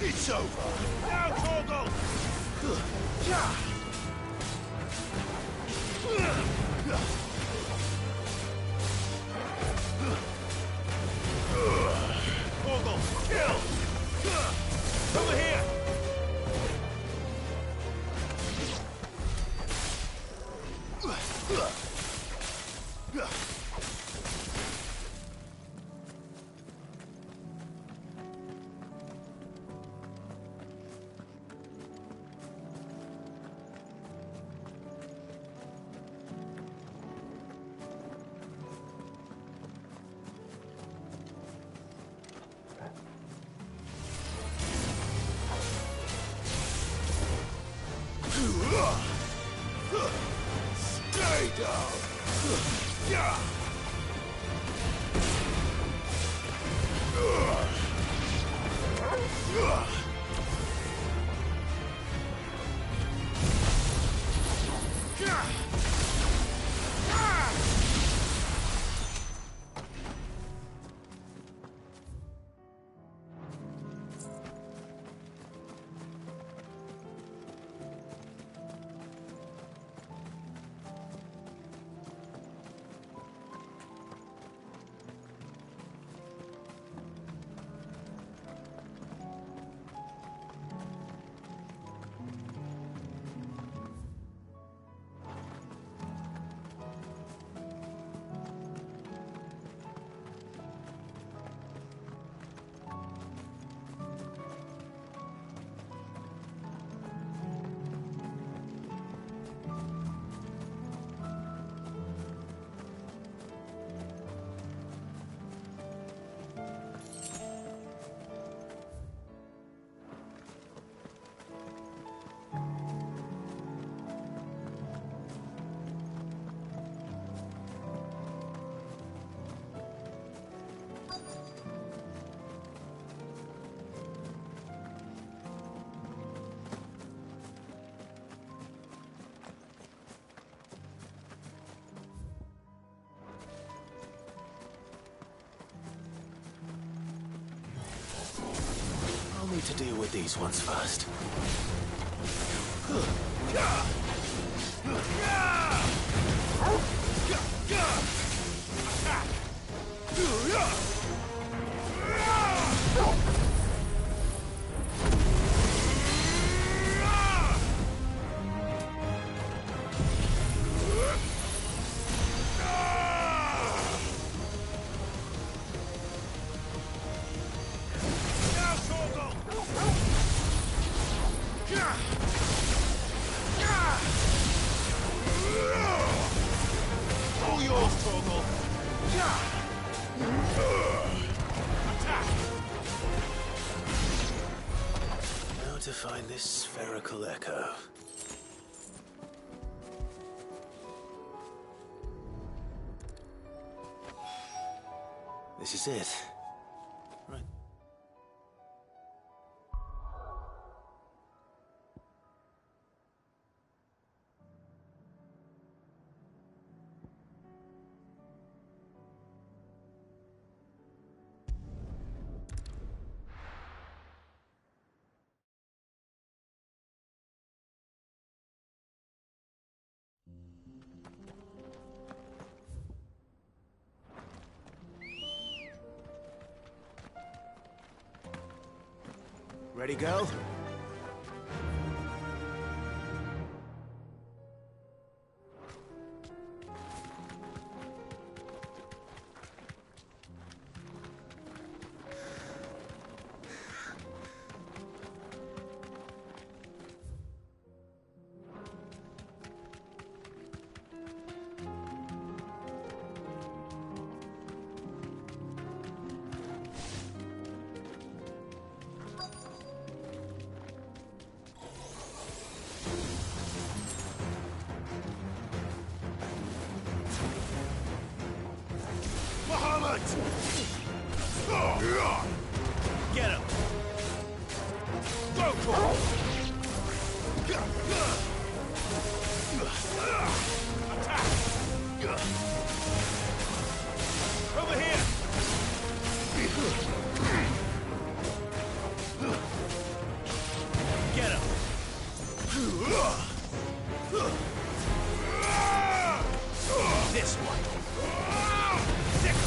It's over! Now, Torgal! Torgal, kill! Over here! Stay down! I'll need to deal with these ones first. to find this spherical echo. This is it. Right. Ready, go? Get him! Go for it! Attack! Over here! Get him! This one! Sick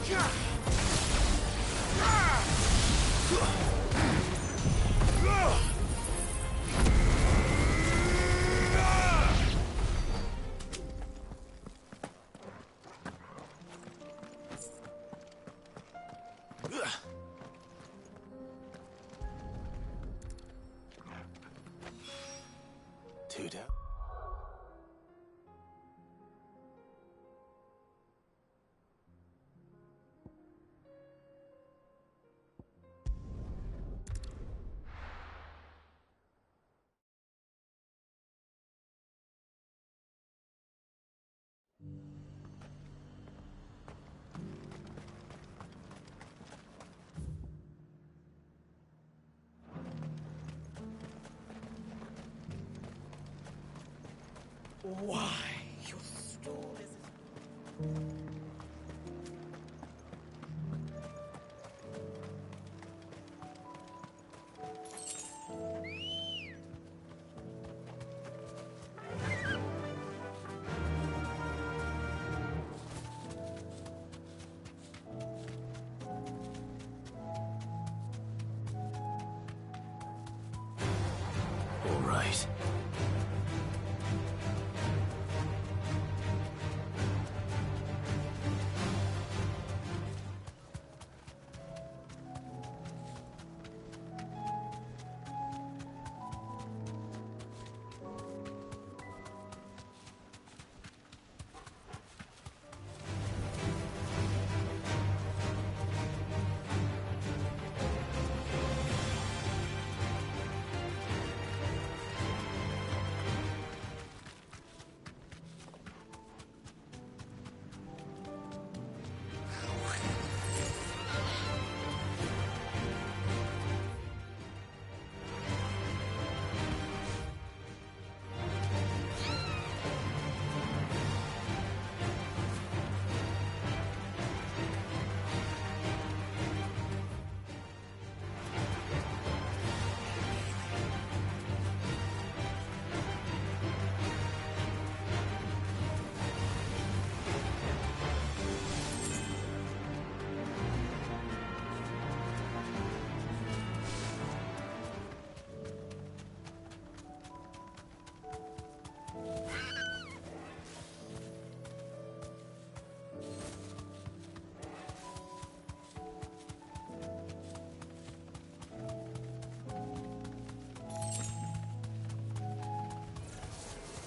him! Two down. Why? Your stories. All right.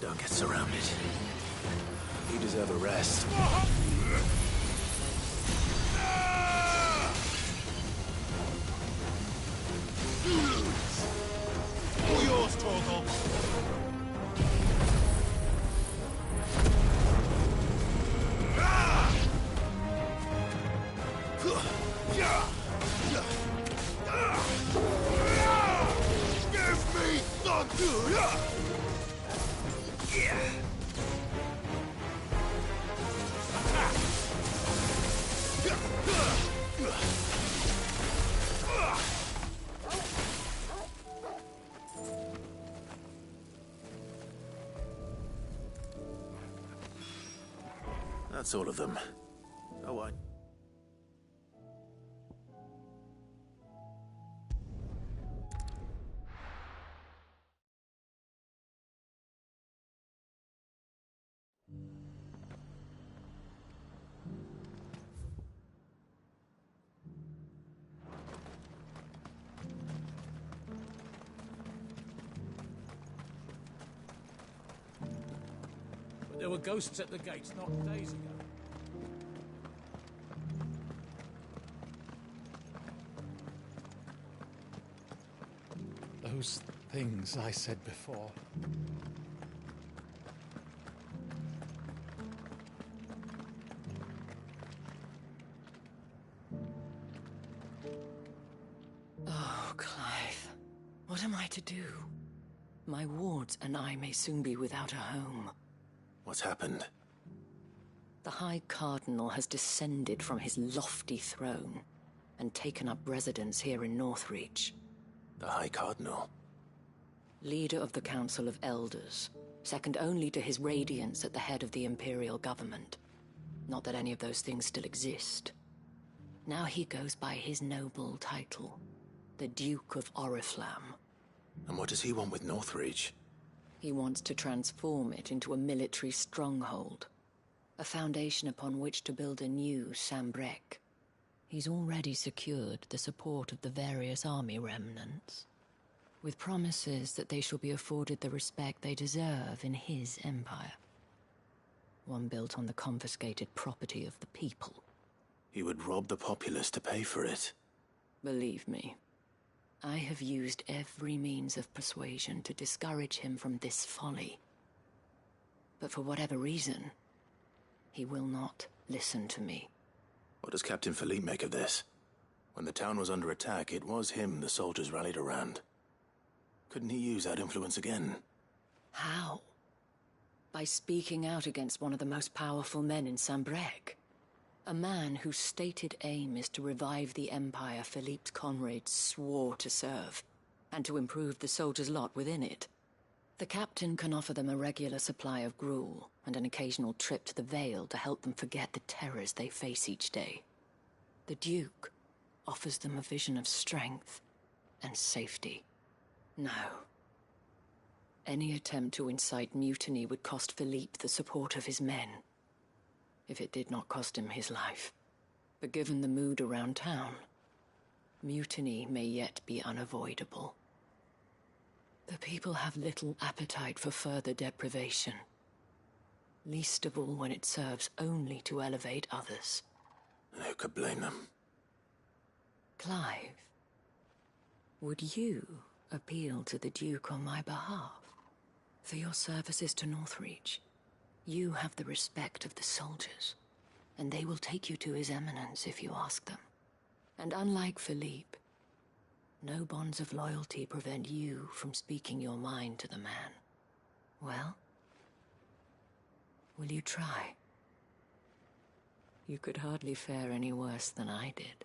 Don't get surrounded. You deserve a rest. Give me thunder! That's all of them. Oh, I... But there were ghosts at the gates not days ago. Those things I said before. Oh, Clive. What am I to do? My wards and I may soon be without a home. What's happened? The High Cardinal has descended from his lofty throne and taken up residence here in Northreach. The High Cardinal? Leader of the Council of Elders, second only to his Radiance at the head of the Imperial government. Not that any of those things still exist. Now he goes by his noble title, the Duke of Oriflamme. And what does he want with Northreach? He wants to transform it into a military stronghold, a foundation upon which to build a new Sambrec. He's already secured the support of the various army remnants, with promises that they shall be afforded the respect they deserve in his empire. One built on the confiscated property of the people. He would rob the populace to pay for it. Believe me, I have used every means of persuasion to discourage him from this folly. But for whatever reason, he will not listen to me. What does Captain Philippe make of this? When the town was under attack, it was him the soldiers rallied around. Couldn't he use that influence again? How? By speaking out against one of the most powerful men in Sambrec. A man whose stated aim is to revive the empire Philippe's comrades swore to serve, and to improve the soldiers' lot within it. The captain can offer them a regular supply of gruel, and an occasional trip to the Vale to help them forget the terrors they face each day. The Duke offers them a vision of strength and safety. No. Any attempt to incite mutiny would cost Philippe the support of his men, if it did not cost him his life. But given the mood around town, mutiny may yet be unavoidable. The people have little appetite for further deprivation, least of all when it serves only to elevate others. Who could blame them? Clive, would you appeal to the Duke on my behalf? For your services to Northreach, you have the respect of the soldiers, and they will take you to His Eminence if you ask them. And unlike Philippe, no bonds of loyalty prevent you from speaking your mind to the man. Well, will you try? You could hardly fare any worse than I did.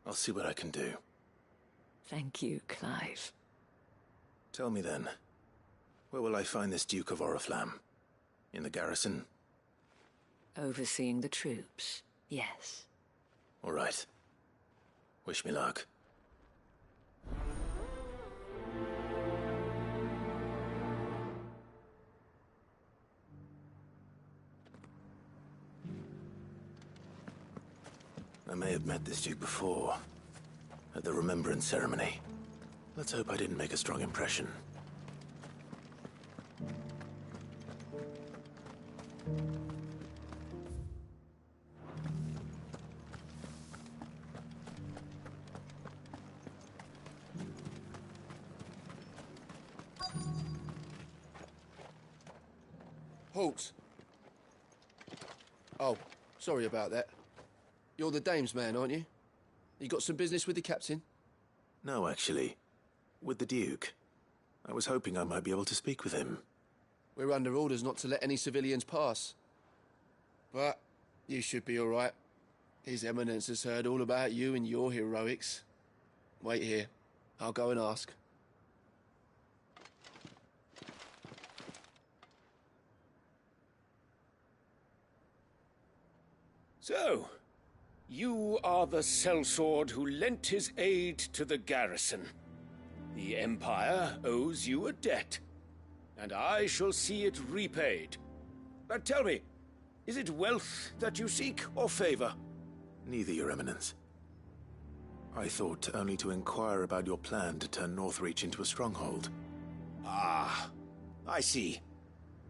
I'll see what I can do. Thank you, Clive. Tell me then, where will I find this Duke of Oriflamme? In the garrison? Overseeing the troops, yes. All right. Wish me luck. I may have met this Duke before, at the Remembrance Ceremony. Let's hope I didn't make a strong impression. Halt! Oh, sorry about that. You're the dame's man, aren't you? You got some business with the captain? No, actually. With the Duke. I was hoping I might be able to speak with him. We're under orders not to let any civilians pass. But you should be all right. His Eminence has heard all about you and your heroics. Wait here. I'll go and ask. So, you are the sellsword who lent his aid to the garrison. The Empire owes you a debt, and I shall see it repaid. But tell me, is it wealth that you seek, or favor? Neither, Your Eminence. I thought only to inquire about your plan to turn Northreach into a stronghold. Ah, I see.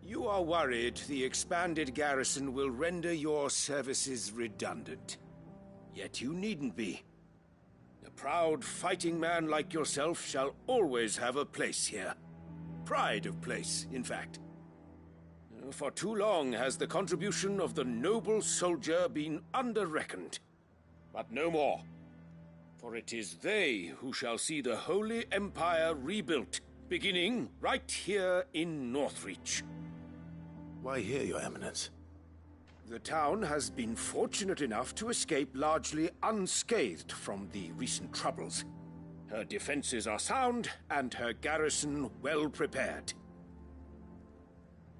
You are worried the expanded garrison will render your services redundant. Yet you needn't be. A proud fighting man like yourself shall always have a place here. Pride of place, in fact. For too long has the contribution of the noble soldier been under-reckoned. But no more. For it is they who shall see the Holy Empire rebuilt, beginning right here in Northreach. Why here, Your Eminence? The town has been fortunate enough to escape largely unscathed from the recent troubles. Her defenses are sound, and her garrison well prepared.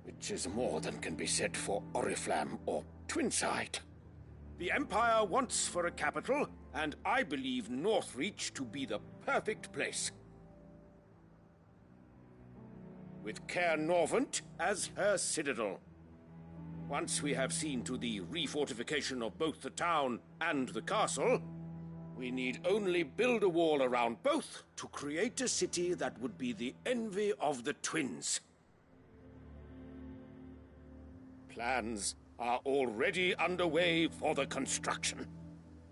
Which is more than can be said for Oriflamme or Twinside. The Empire wants for a capital, and I believe Northreach to be the perfect place. With Caer Norvent as her citadel. Once we have seen to the refortification of both the town and the castle, we need only build a wall around both to create a city that would be the envy of the twins. Plans are already underway for the construction.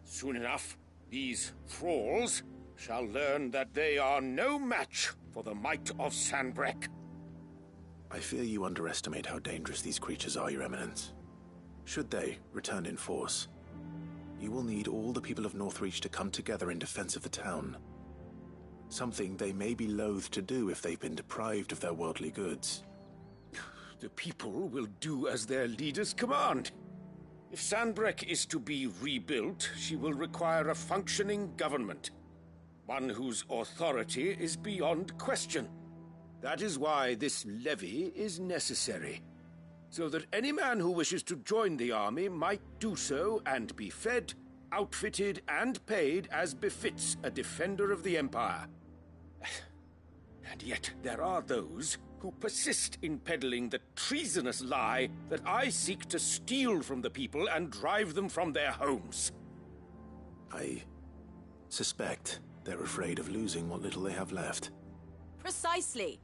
Soon enough, these thralls shall learn that they are no match for the might of Sanbreque. I fear you underestimate how dangerous these creatures are, Your Eminence. Should they return in force, you will need all the people of Northreach to come together in defense of the town. Something they may be loath to do if they've been deprived of their worldly goods. The people will do as their leaders command. If Sanbreque is to be rebuilt, she will require a functioning government. One whose authority is beyond question. That is why this levy is necessary. So that any man who wishes to join the army might do so and be fed, outfitted, and paid as befits a defender of the Empire. And yet there are those who persist in peddling the treasonous lie that I seek to steal from the people and drive them from their homes. I suspect they're afraid of losing what little they have left. Precisely.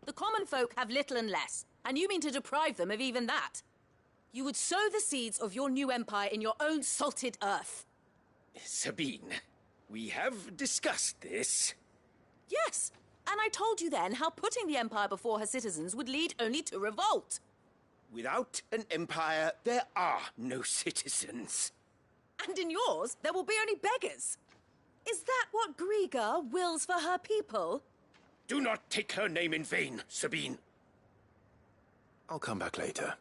The common folk have little and less, and you mean to deprive them of even that. You would sow the seeds of your new empire in your own salted earth. Sabine, we have discussed this. Yes, and I told you then how putting the empire before her citizens would lead only to revolt. Without an empire, there are no citizens. And in yours, there will be only beggars. Is that what Griga wills for her people? Do not take her name in vain, Sabine. I'll come back later.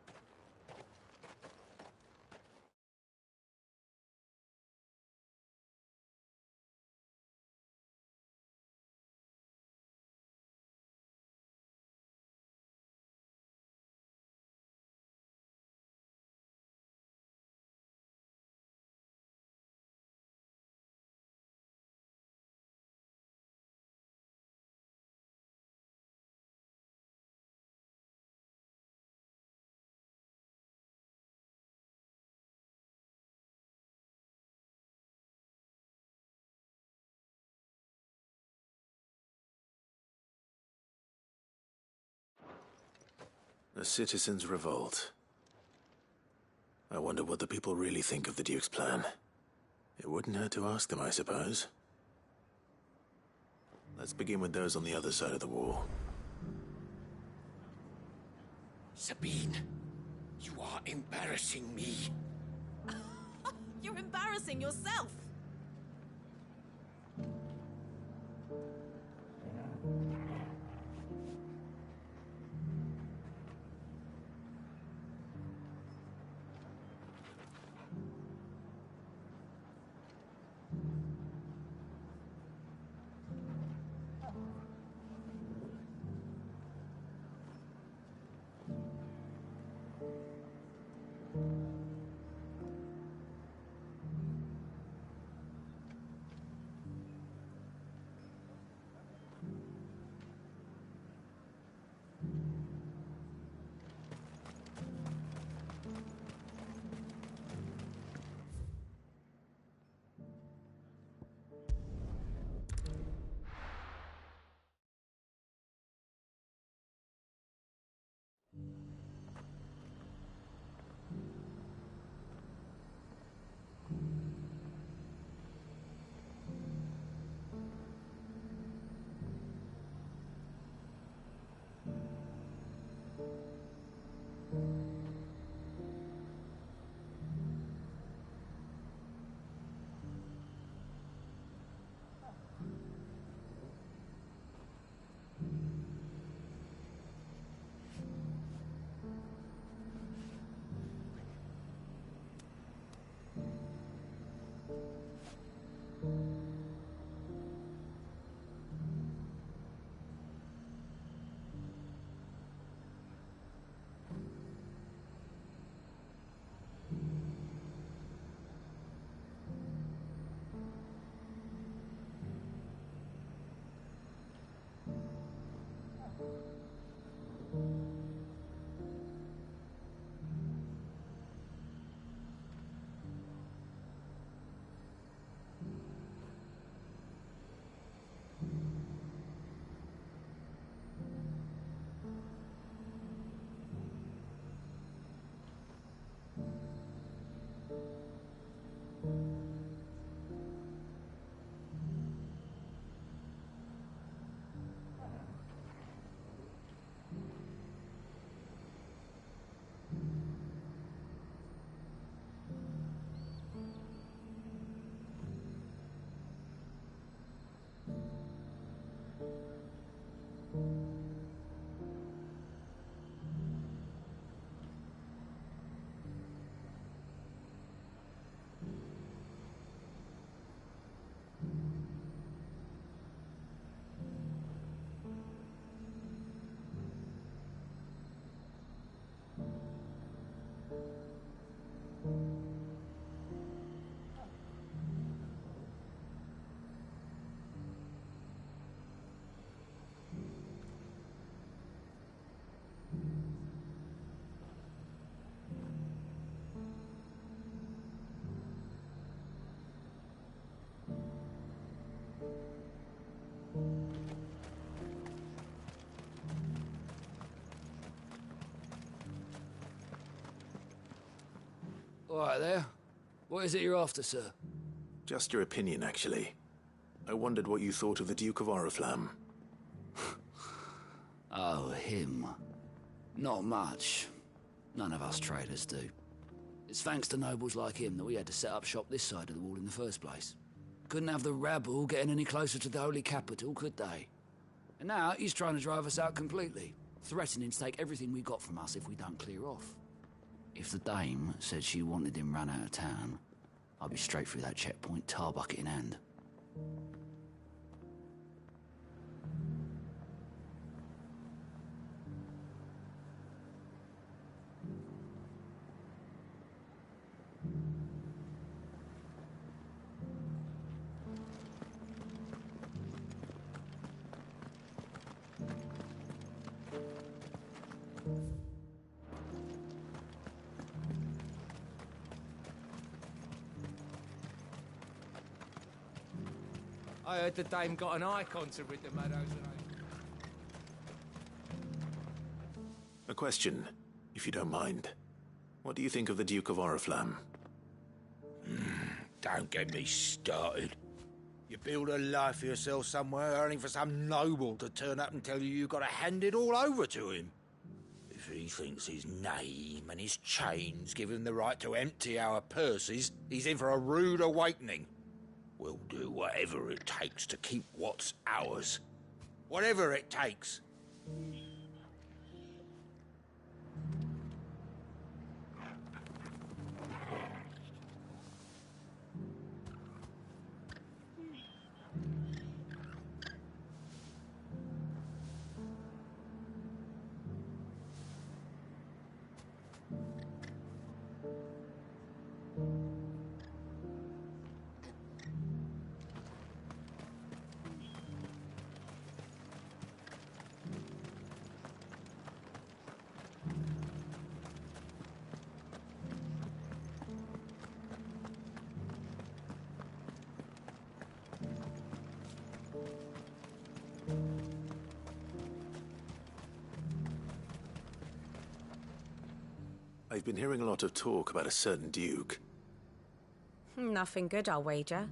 A citizens' revolt. I wonder what the people really think of the Duke's plan. It wouldn't hurt to ask them, I suppose. Let's begin with those on the other side of the wall. Sabine, you are embarrassing me. You're embarrassing yourself. All right there. What is it you're after, sir? Just your opinion, actually. I wondered what you thought of the Duke of Oriflamme. Oh, him. Not much. None of us traders do. It's thanks to nobles like him that we had to set up shop this side of the wall in the first place. Couldn't have the rabble getting any closer to the holy capital, could they? And now he's trying to drive us out completely, threatening to take everything we got from us if we don't clear off. If the dame said she wanted him run out of town, I'd be straight through that checkpoint, tar bucket in hand. I heard the dame got an icon to rid the meadows and A question, if you don't mind. What do you think of the Duke of Oriflamme? Don't get me started. You build a life for yourself somewhere, earning for some noble to turn up and tell you you've got to hand it all over to him. If he thinks his name and his chains give him the right to empty our purses, he's in for a rude awakening. We'll do whatever it takes to keep what's ours. Whatever it takes. I've been hearing a lot of talk about a certain duke. Nothing good, I'll wager.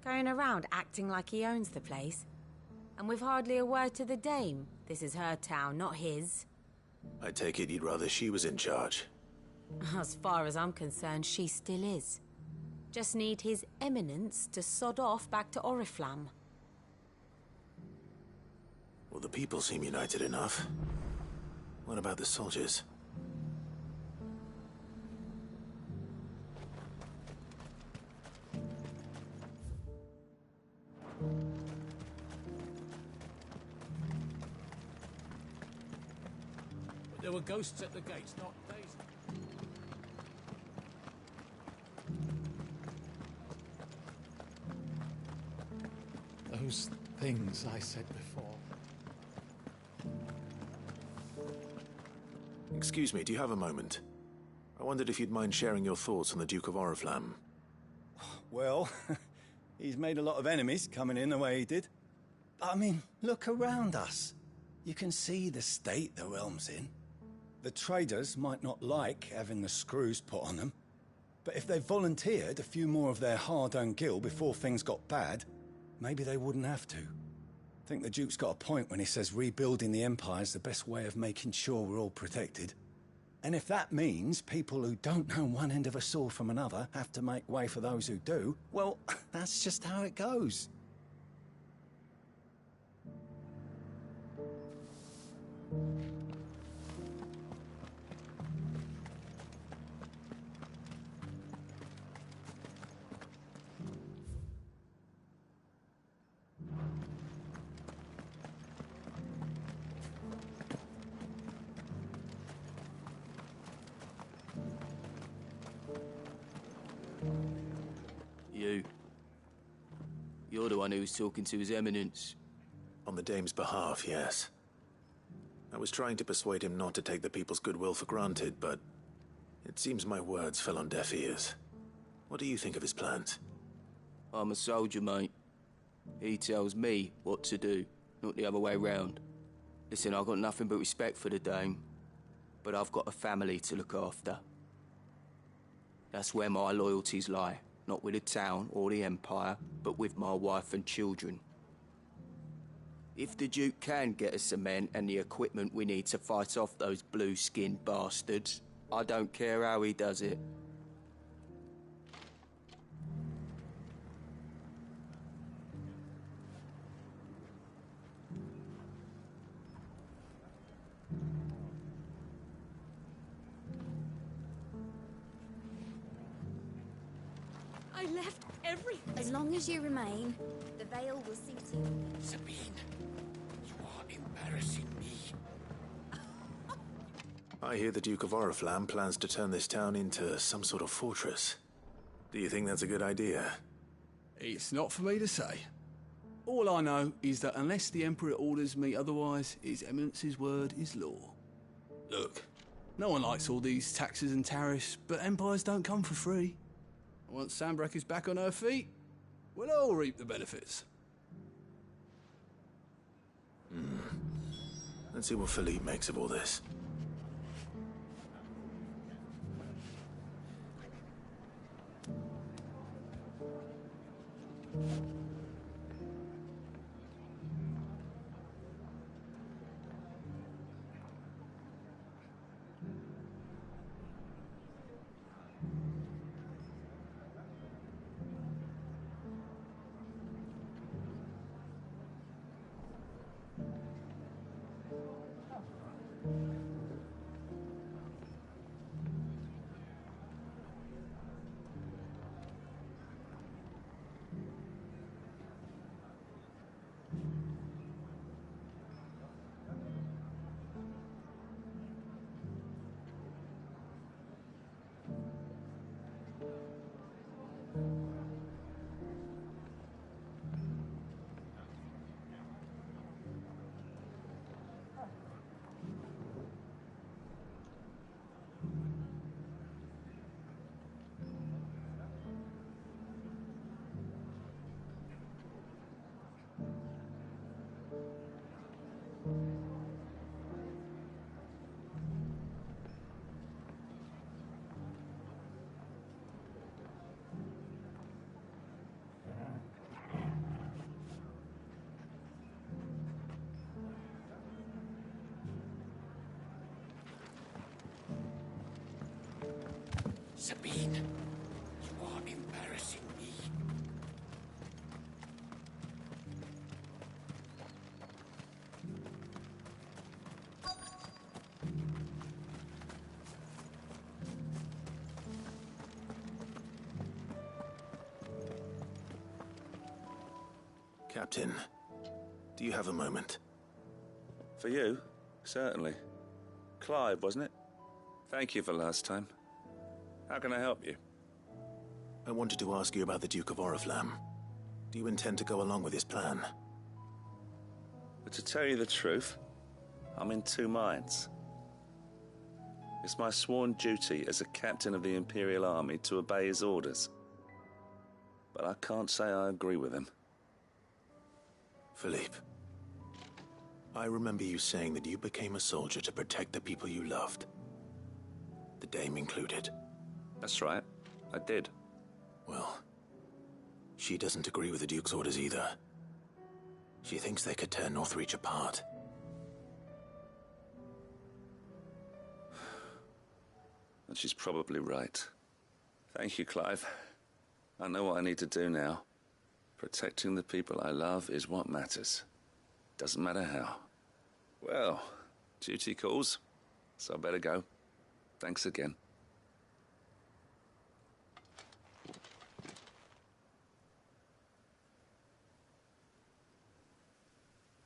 Going around acting like he owns the place. And with hardly a word to the dame. This is her town, not his. I take it you'd rather she was in charge. As far as I'm concerned, she still is. Just need his eminence to sod off back to Oriflamme. Well, the people seem united enough. What about the soldiers? There were ghosts at the gates, not days. Those things I said before. Excuse me, do you have a moment? I wondered if you'd mind sharing your thoughts on the Duke of Oriflamme. Well, he's made a lot of enemies coming in the way he did. But I mean, look around us. You can see the state the realm's in. The traders might not like having the screws put on them, but if they volunteered a few more of their hard-earned gil before things got bad, maybe they wouldn't have to. I think the Duke's got a point when he says rebuilding the Empire's the best way of making sure we're all protected. And if that means people who don't know one end of a sword from another have to make way for those who do, well, that's just how it goes. You're the one who was talking to His Eminence. On the dame's behalf, yes. I was trying to persuade him not to take the people's goodwill for granted, but it seems my words fell on deaf ears. What do you think of his plans? I'm a soldier, mate. He tells me what to do, not the other way round. Listen, I've got nothing but respect for the dame, but I've got a family to look after. That's where my loyalties lie. Not with the town or the Empire, but with my wife and children. If the Duke can get us the men and the equipment we need to fight off those blue-skinned bastards, I don't care how he does it. I left everything. As long as you remain, the veil will see to you. Sabine, you are embarrassing me. I hear the Duke of Oriflamme plans to turn this town into some sort of fortress. Do you think that's a good idea? It's not for me to say. All I know is that unless the Emperor orders me otherwise, His Eminence's word is law. Look, no one likes all these taxes and tariffs, but empires don't come for free. Once Sanbreque is back on her feet, we'll all reap the benefits. Let's see what Philippe makes of all this. Sabine, you are embarrassing me. Captain, do you have a moment? For you? Certainly. Clive, wasn't it? Thank you for last time. How can I help you? I wanted to ask you about the Duke of Oriflamme. Do you intend to go along with his plan? But to tell you the truth, I'm in two minds. It's my sworn duty as a captain of the Imperial Army to obey his orders. But I can't say I agree with him. Philippe, I remember you saying that you became a soldier to protect the people you loved. The Dame included. That's right, I did. Well, she doesn't agree with the Duke's orders either. She thinks they could tear Northreach apart. And she's probably right. Thank you, Clive. I know what I need to do now. Protecting the people I love is what matters. Doesn't matter how. Well, duty calls, so I better go. Thanks again.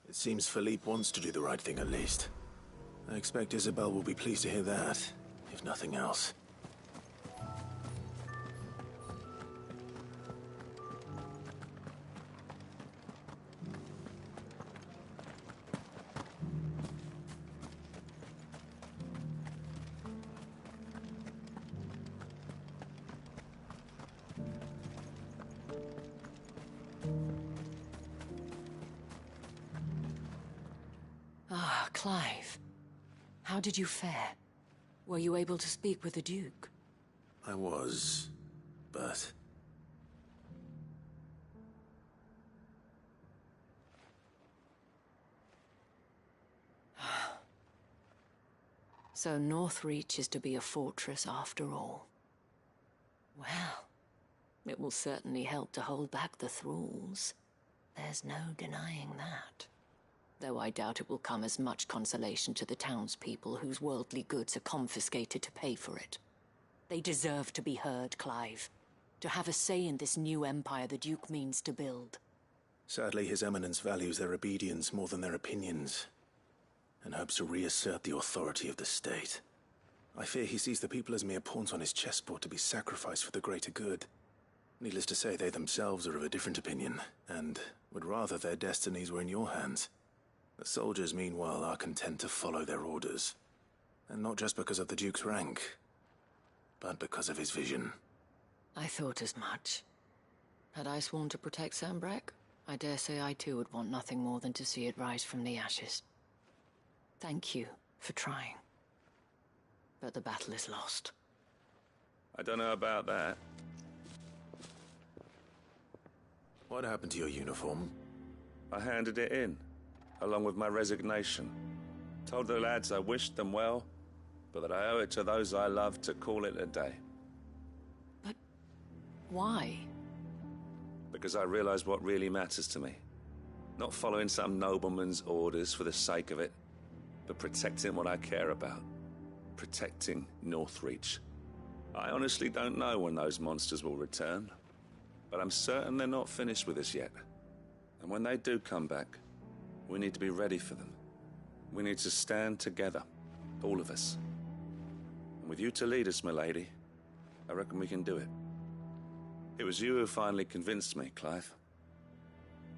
It seems Philippe wants to do the right thing at least. I expect Isabel will be pleased to hear that, if nothing else. Ah, Clive. How did you fare? Were you able to speak with the Duke? I was, but... So Northreach is to be a fortress after all. Well, it will certainly help to hold back the thralls. There's no denying that. Though I doubt it will come as much consolation to the townspeople whose worldly goods are confiscated to pay for it. They deserve to be heard, Clive. To have a say in this new empire the Duke means to build. Sadly, His Eminence values their obedience more than their opinions, and hopes to reassert the authority of the state. I fear he sees the people as mere pawns on his chessboard to be sacrificed for the greater good. Needless to say, they themselves are of a different opinion, and would rather their destinies were in your hands. The soldiers, meanwhile, are content to follow their orders. And not just because of the Duke's rank, but because of his vision. I thought as much. Had I sworn to protect Sanbreque, I dare say I too would want nothing more than to see it rise from the ashes. Thank you for trying. But the battle is lost. I don't know about that. What happened to your uniform? I handed it in, along with my resignation. Told the lads I wished them well, but that I owe it to those I love to call it a day. But why? Because I realize what really matters to me. Not following some nobleman's orders for the sake of it, but protecting what I care about. Protecting Northreach. I honestly don't know when those monsters will return, but I'm certain they're not finished with us yet. And when they do come back, we need to be ready for them. We need to stand together, all of us. And with you to lead us, milady, I reckon we can do it. It was you who finally convinced me, Clive.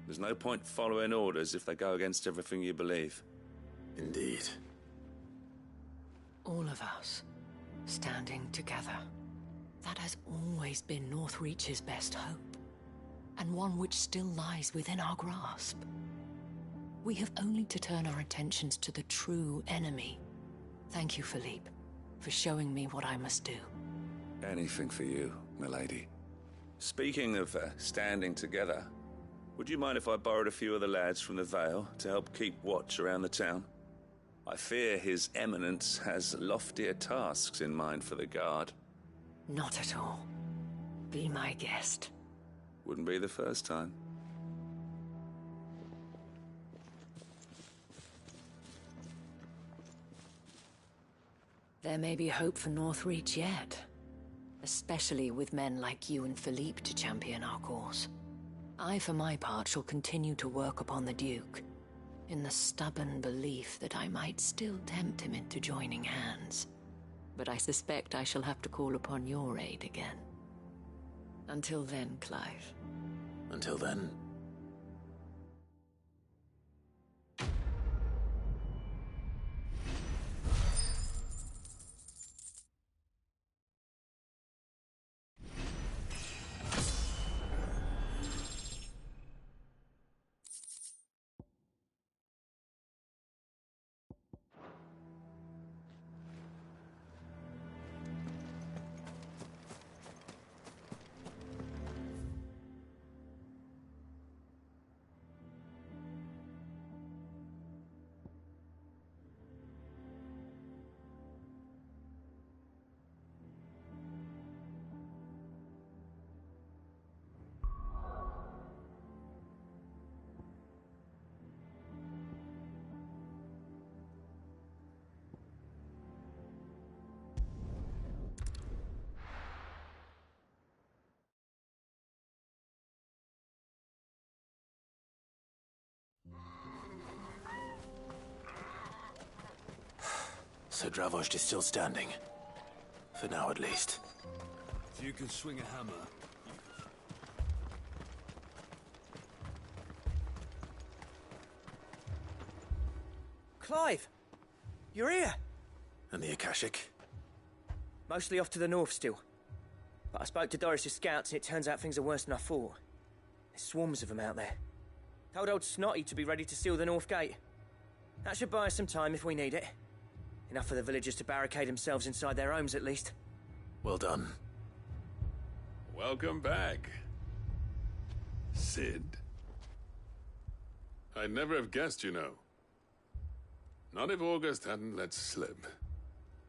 There's no point following orders if they go against everything you believe. Indeed. All of us, standing together. That has always been Northreach's best hope, and one which still lies within our grasp. We have only to turn our attentions to the true enemy. Thank you, Philippe, for showing me what I must do. Anything for you, milady. Speaking of standing together, would you mind if I borrowed a few of the lads from the Vale to help keep watch around the town? I fear His Eminence has loftier tasks in mind for the guard. Not at all. Be my guest. Wouldn't be the first time. There may be hope for Northreach yet. Especially with men like you and Philippe to champion our cause. I, for my part, shall continue to work upon the Duke, in the stubborn belief that I might still tempt him into joining hands. But I suspect I shall have to call upon your aid again. Until then, Clive. Until then. So Dravost is still standing. For now, at least. If you can swing a hammer... Clive! You're here! And the Akashic? Mostly off to the north still. But I spoke to Doris's scouts and it turns out things are worse than I thought. There's swarms of them out there. Told old Snotty to be ready to seal the north gate. That should buy us some time if we need it. Enough for the villagers to barricade themselves inside their homes, at least. Well done. Welcome back, Sid. I'd never have guessed, you know. Not if August hadn't let slip.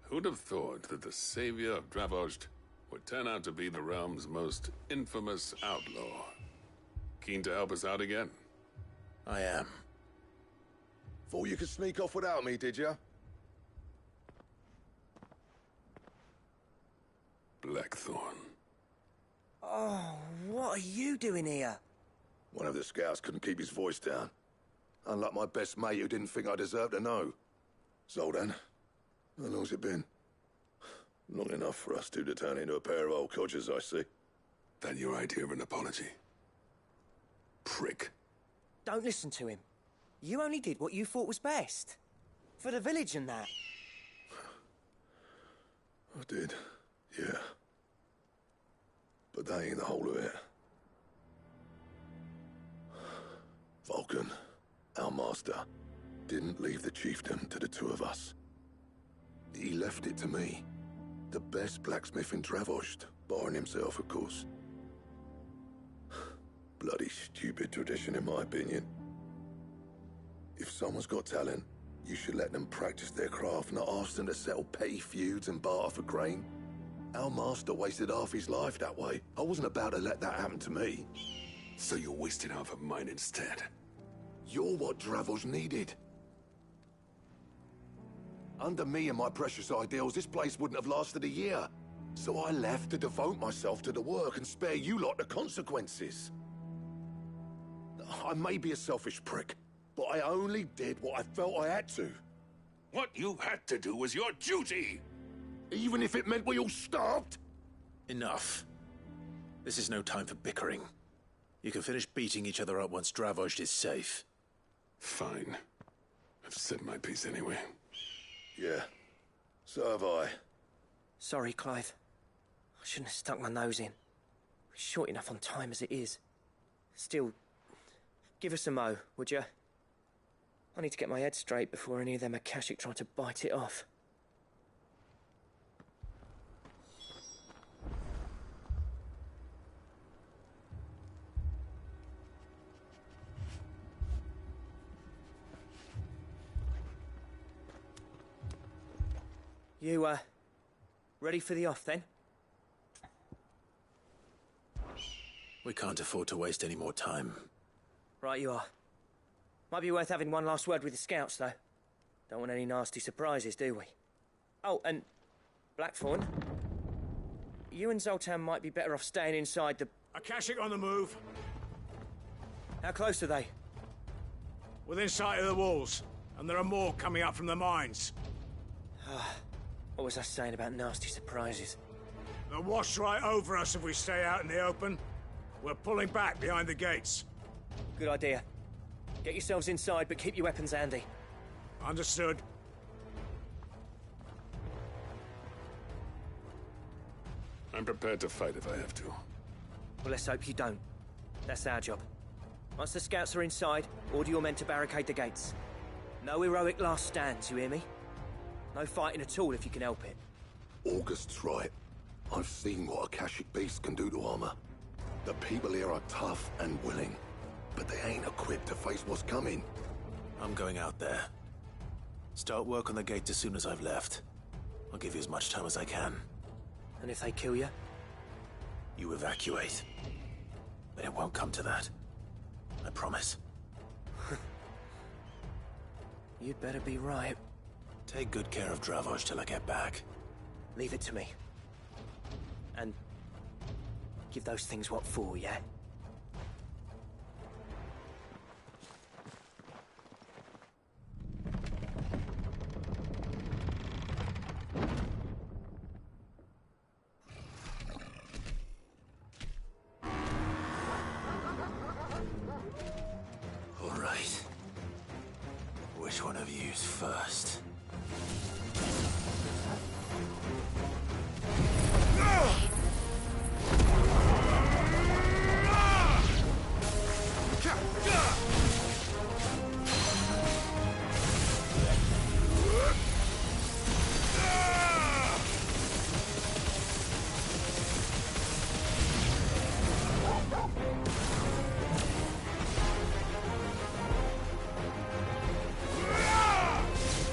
Who'd have thought that the savior of Dravost would turn out to be the realm's most infamous outlaw? Keen to help us out again? I am. Thought you could sneak off without me, did you? Blackthorn. Oh, what are you doing here? One of the scouts couldn't keep his voice down. Unlike my best mate who didn't think I deserved to know. Zoldan, how long's it been? Long enough for us two to turn into a pair of old codgers, I see. That your idea of an apology? Prick. Don't listen to him. You only did what you thought was best. For the village and that. I did, yeah. But that ain't the whole of it. Vulcan, our master, didn't leave the chiefdom to the two of us. He left it to me. The best blacksmith in Dravost, barring himself, of course. Bloody stupid tradition, in my opinion. If someone's got talent, you should let them practice their craft, not ask them to settle petty feuds and barter for grain. Our master wasted half his life that way. I wasn't about to let that happen to me. So you wasted half of mine instead? You're what Dravost needed. Under me and my precious ideals, this place wouldn't have lasted a year. So I left to devote myself to the work and spare you lot the consequences. I may be a selfish prick, but I only did what I felt I had to. What you had to do was your duty! Even if it meant we all starved? Enough. This is no time for bickering. You can finish beating each other up once Dravost is safe. Fine. I've said my piece anyway. Yeah, so have I. Sorry, Clive. I shouldn't have stuck my nose in. We're short enough on time as it is. Still, give us a mo, would you? I need to get my head straight before any of them Akashic try to bite it off. You, ready for the off, then? We can't afford to waste any more time. Right you are. Might be worth having one last word with the scouts, though. Don't want any nasty surprises, do we? Oh, and Blackthorn, you and Zoltan might be better off staying inside the... Akashic on the move. How close are they? Within sight of the walls, and there are more coming up from the mines. What was I saying about nasty surprises? They'll wash right over us if we stay out in the open. We're pulling back behind the gates. Good idea. Get yourselves inside, but keep your weapons handy. Understood. I'm prepared to fight if I have to. Well, let's hope you don't. That's our job. Once the scouts are inside, order your men to barricade the gates. No heroic last stands, you hear me? No fighting at all if you can help it. August's right. I've seen what Akashic beasts can do to armor. The people here are tough and willing, but they ain't equipped to face what's coming. I'm going out there. Start work on the gate as soon as I've left. I'll give you as much time as I can. And if they kill you? You evacuate. But it won't come to that. I promise. You'd better be right. Take good care of Dravoj till I get back. Leave it to me. And give those things what for, yeah? All right. Which one of you's first?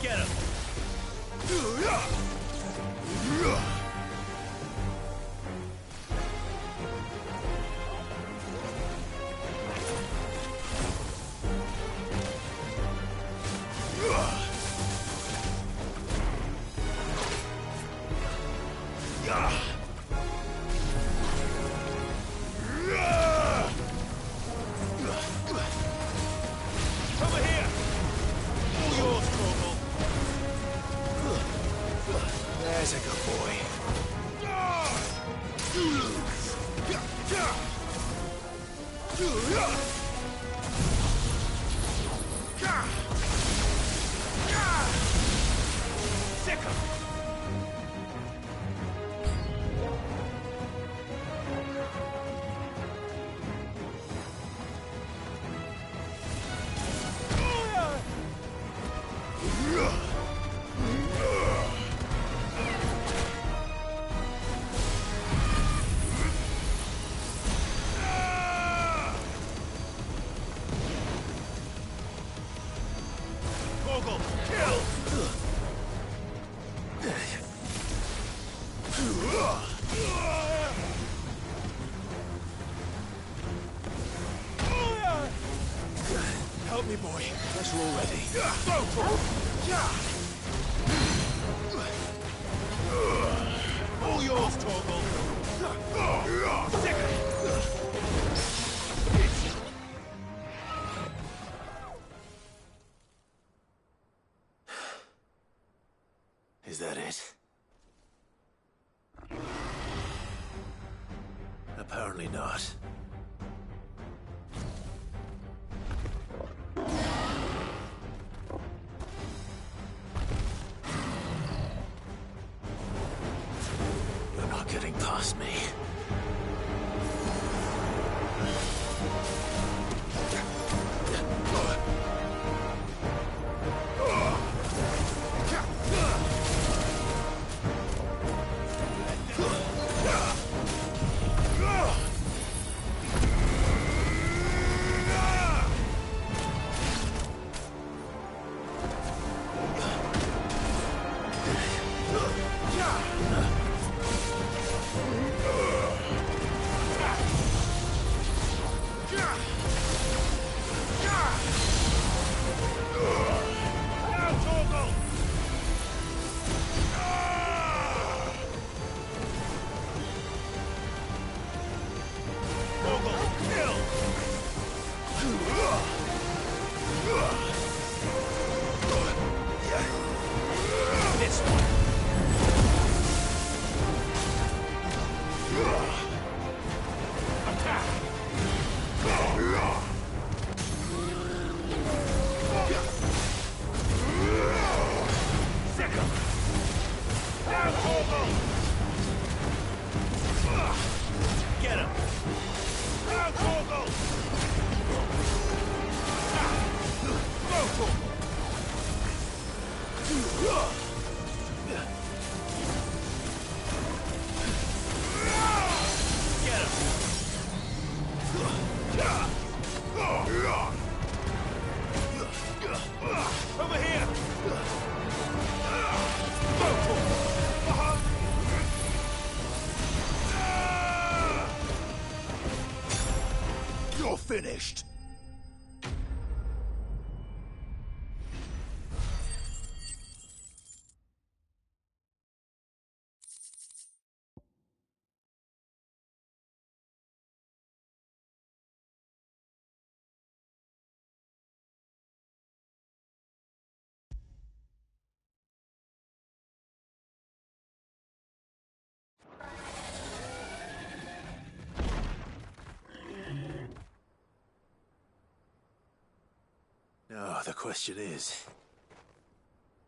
Get him! Over here! All yours, Torgal. There's a good boy. Sick 'em! Torgal, kill! Help me, boy. Unless you're all ready. Go, Torgal! All yours, Torgal! Sick 'em! Is that it? Apparently not. You're not getting past me. finished. Now, the question is,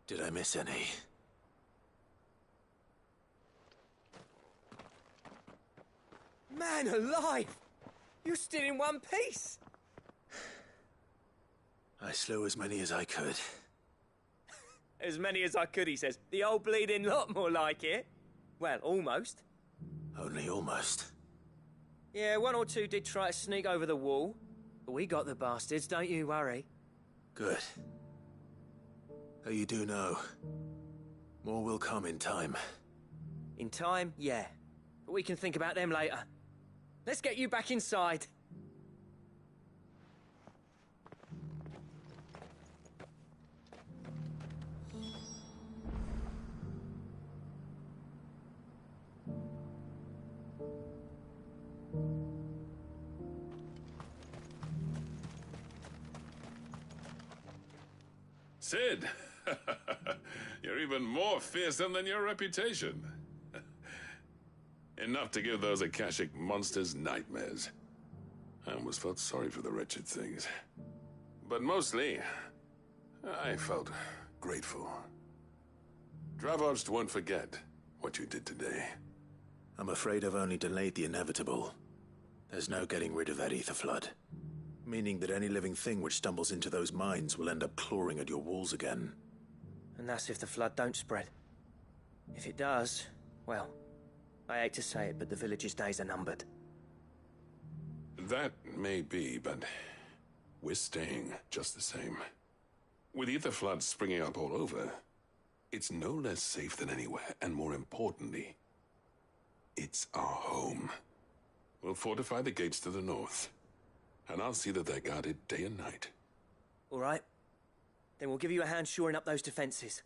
did I miss any? Man alive! You're still in one piece! I slew as many as I could. As many as I could, he says. The old bleeding lot, more like it. Well, almost. Only almost. Yeah, one or two did try to sneak over the wall. But we got the bastards, don't you worry. Good. Though you do know, more will come in time. In time, yeah. But we can think about them later. Let's get you back inside. Sid, you're even more fearsome than your reputation. Enough to give those Akashic monsters nightmares. I almost felt sorry for the wretched things. But mostly, I felt grateful. Dravoged won't forget what you did today. I'm afraid I've only delayed the inevitable. There's no getting rid of that ether flood. Meaning that any living thing which stumbles into those mines will end up clawing at your walls again. And that's if the flood don't spread. If it does, well, I hate to say it, but the village's days are numbered. That may be, but we're staying just the same. With ether floods springing up all over, it's no less safe than anywhere, and more importantly, it's our home. We'll fortify the gates to the north. And I'll see that they're guarded day and night. All right. Then we'll give you a hand shoring up those defenses.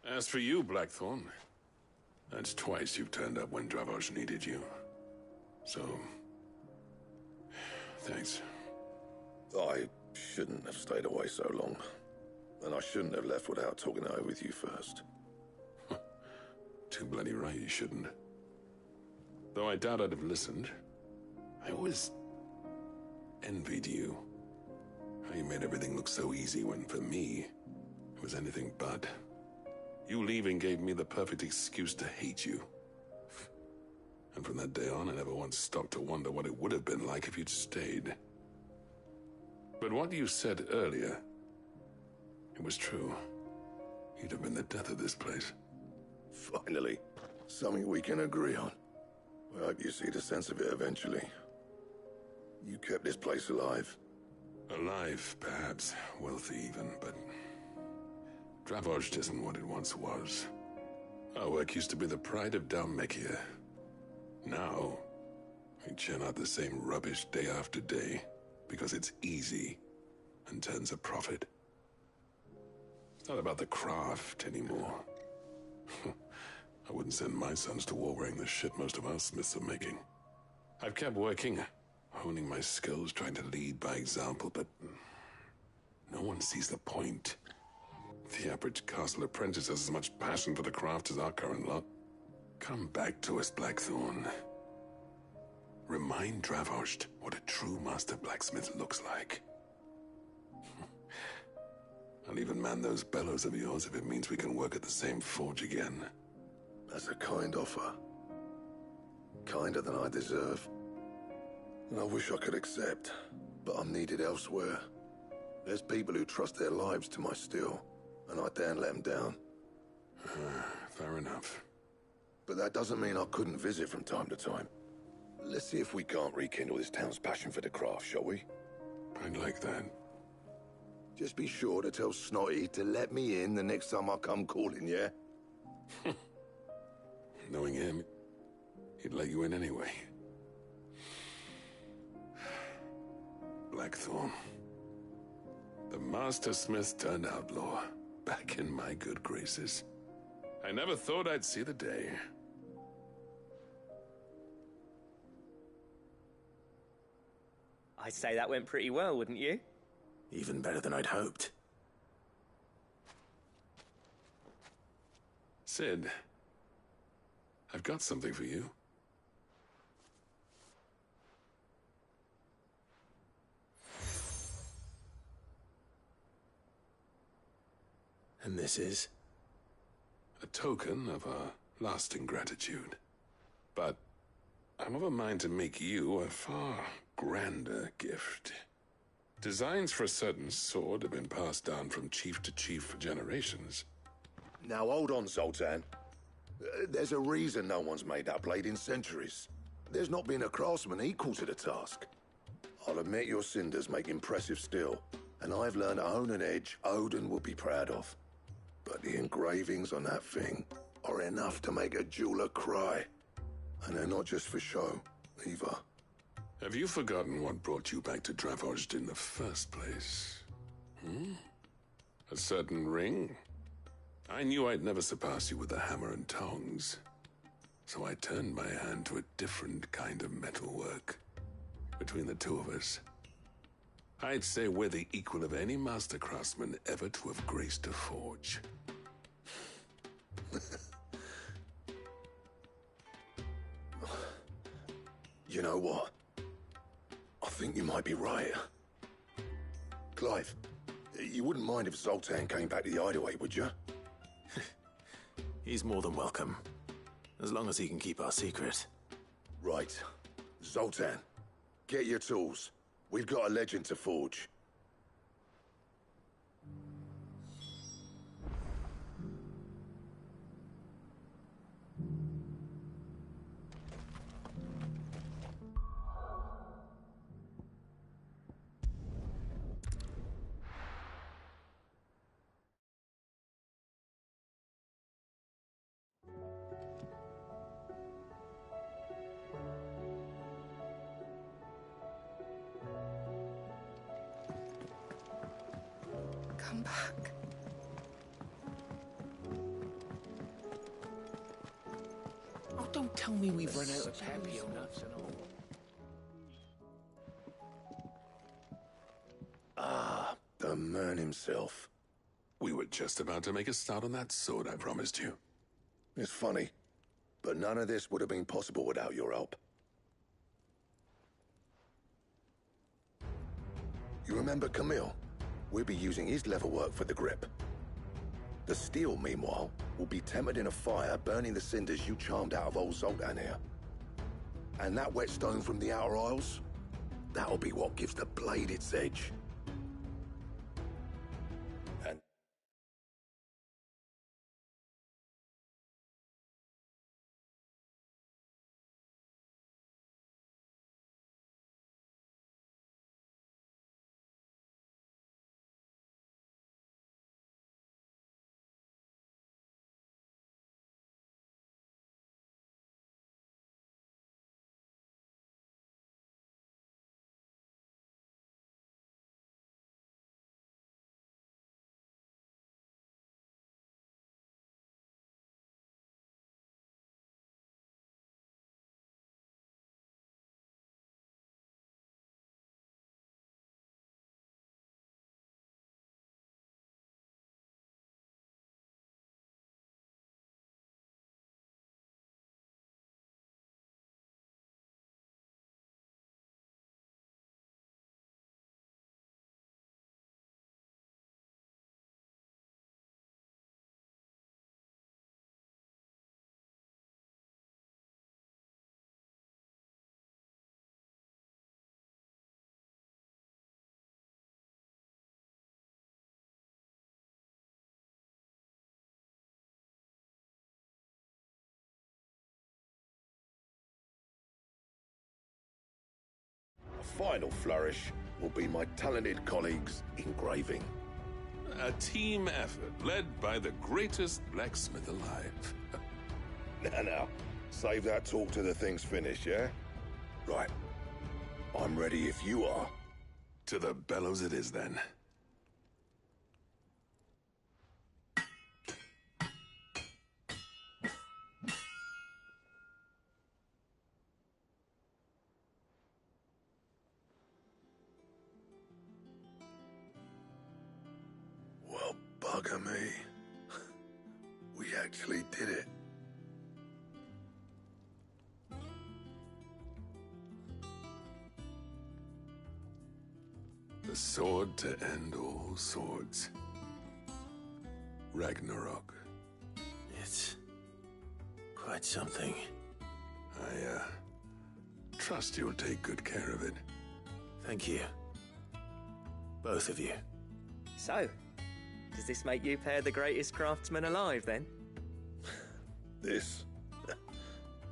As for you, Blackthorn, that's twice you've turned up when Dravos needed you. So, thanks. I shouldn't have stayed away so long. And I shouldn't have left without talking it over with you first. Too bloody right you shouldn't. Though I doubt I'd have listened. I always envied you. How you made everything look so easy when, for me, it was anything but. You leaving gave me the perfect excuse to hate you. And from that day on, I never once stopped to wonder what it would have been like if you'd stayed. But what you said earlier, it was true. You'd have been the death of this place. Finally, something we can agree on. I hope you see the sense of it eventually. You kept this place alive. Alive, perhaps. Wealthy even, but Dravoged isn't what it once was. Our work used to be the pride of Dalmekia. Now, we churn out the same rubbish day after day because it's easy and turns a profit. It's not about the craft anymore. I wouldn't send my sons to war wearing the shit most of our smiths are making. I've kept working, honing my skills, trying to lead by example, but no one sees the point. The average castle apprentice has as much passion for the craft as our current lot. Come back to us, Blackthorn. Remind Dravoged what a true master blacksmith looks like. I'll even man those bellows of yours if it means we can work at the same forge again. That's a kind offer. Kinder than I deserve. And I wish I could accept, but I'm needed elsewhere. There's people who trust their lives to my steel, and I daren't let them down. Fair enough. But that doesn't mean I couldn't visit from time to time. Let's see if we can't rekindle this town's passion for the craft, shall we? I'd like that. Just be sure to tell Snotty to let me in the next time I come calling, yeah? Knowing him, he'd let you in anyway. Blackthorn. The Master Smith turned outlaw, back in my good graces. I never thought I'd see the day. I'd say that went pretty well, wouldn't you? Even better than I'd hoped. Sid, I've got something for you. And this is? A token of our lasting gratitude. But I'm of a mind to make you a far grander gift. Designs for a certain sword have been passed down from chief to chief for generations. Now hold on, Zoltan. There's a reason no one's made that blade in centuries. There's not been a craftsman equal to the task. I'll admit your cinders make impressive steel, and I've learned to own an edge Odin will be proud of. But the engravings on that thing are enough to make a jeweler cry. And they're not just for show, either. Have you forgotten what brought you back to Dravozd in the first place? A certain ring? I knew I'd never surpass you with a hammer and tongs. So I turned my hand to a different kind of metalwork. Between the two of us, I'd say we're the equal of any master craftsman ever to have graced a forge. You know what? I think you might be right. Clive, you wouldn't mind if Zoltan came back to the hideaway, would you? He's more than welcome. As long as he can keep our secret. Right. Zoltan, get your tools. We've got a legend to forge. Come back. Oh, don't tell me we've run out of papio nuts and all. Ah, the man himself. We were just about to make a start on that sword I promised you. It's funny, but none of this would have been possible without your help. You remember Camille? We'll be using his leatherwork for the grip. The steel, meanwhile, will be tempered in a fire, burning the cinders you charmed out of old Zoltan here. And that whetstone from the Outer Isles? That'll be what gives the blade its edge. And a final flourish will be my talented colleagues' engraving. A team effort led by the greatest blacksmith alive. Now, save that talk till the thing's finished, yeah? Right. I'm ready if you are. To the bellows it is, then. Well, bugger me. We actually did it. The sword to end all swords. Ragnarok. It's quite something. I, trust you'll take good care of it. Thank you. Both of you. So, does this make you pair the greatest craftsmen alive, then? This?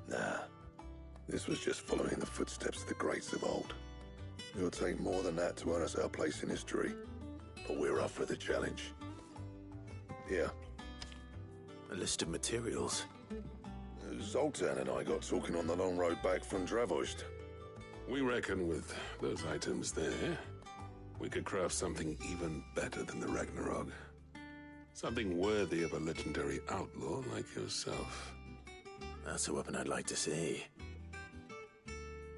Nah. This was just following the footsteps of the greats of old. It'll take more than that to earn us our place in history. But we're up for the challenge. Here. A list of materials. Zoltan and I got talking on the long road back from Dravost. We reckon with those items there, we could craft something even better than the Ragnarok. Something worthy of a legendary outlaw like yourself. That's a weapon I'd like to see.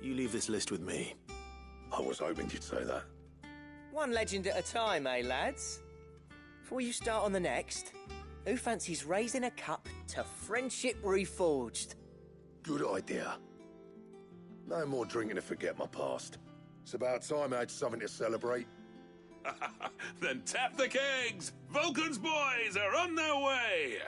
You leave this list with me. I was hoping you'd say that. One legend at a time, eh, lads? Before you start on the next, who fancies raising a cup to friendship reforged? Good idea. No more drinking to forget my past. It's about time I had something to celebrate. Then tap the kegs! Vulcan's boys are on their way!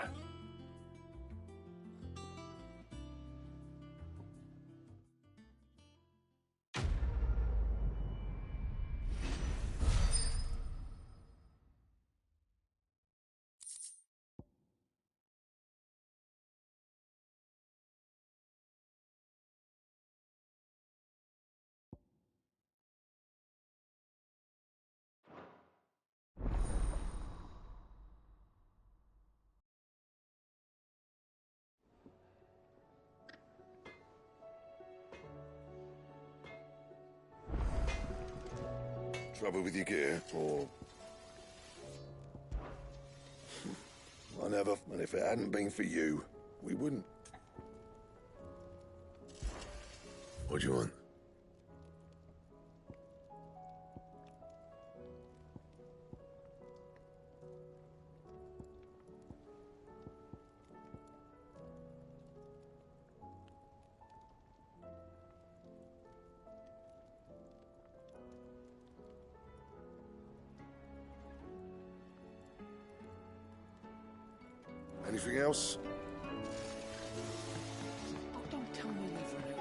Trouble with your gear, or... I never, and if it hadn't been for you, we wouldn't. What do you want? Anything else? Oh, don't tell me you've run out.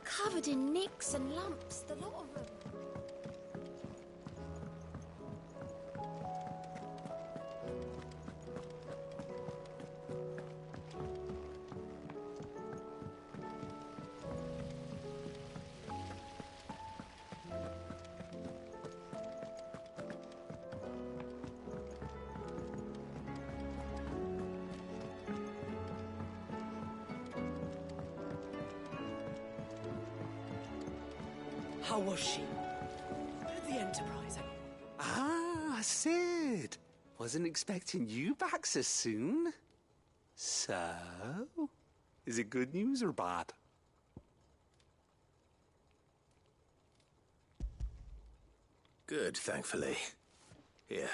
Covered in nicks and lumps, the lot of them. How was she? The Enterprise. Ah, Sid. Wasn't expecting you back so soon. So, is it good news or bad? Good, thankfully. Here.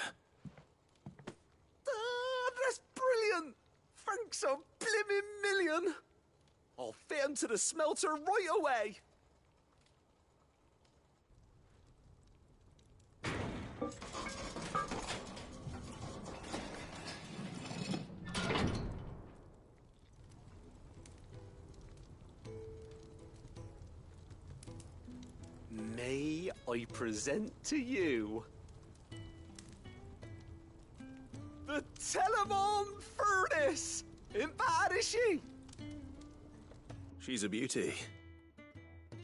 That's brilliant! Thanks a blimmin' million! I'll fit 'em to the smelter right away! May I present to you the Telemon Furnace! Ain't bad, is she? She's a beauty.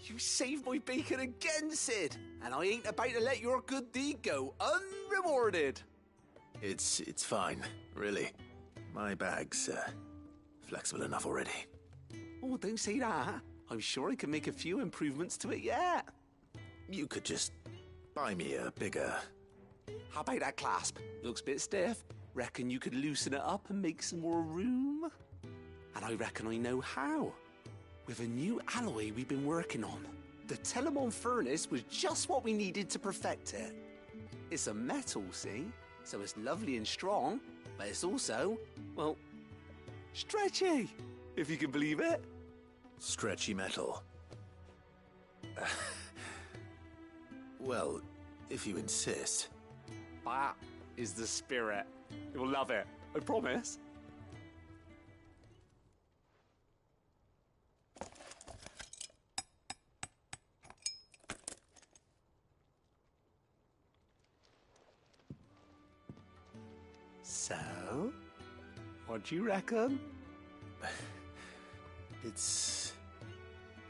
You saved my bacon again, Sid, and I ain't about to let your good deed go unrewarded. It's fine, really. My bag's flexible enough already. Oh, don't say that. I'm sure I can make a few improvements to it yet. You could just buy me a bigger... How about that clasp? Looks a bit stiff. Reckon you could loosen it up and make some more room? And I reckon I know how. With a new alloy we've been working on. The Telemon Furnace was just what we needed to perfect it. It's a metal, see? So it's lovely and strong, but it's also, well, stretchy, if you can believe it. Stretchy metal. Well, if you insist. That is the spirit. You'll love it, I promise. So, what do you reckon? It's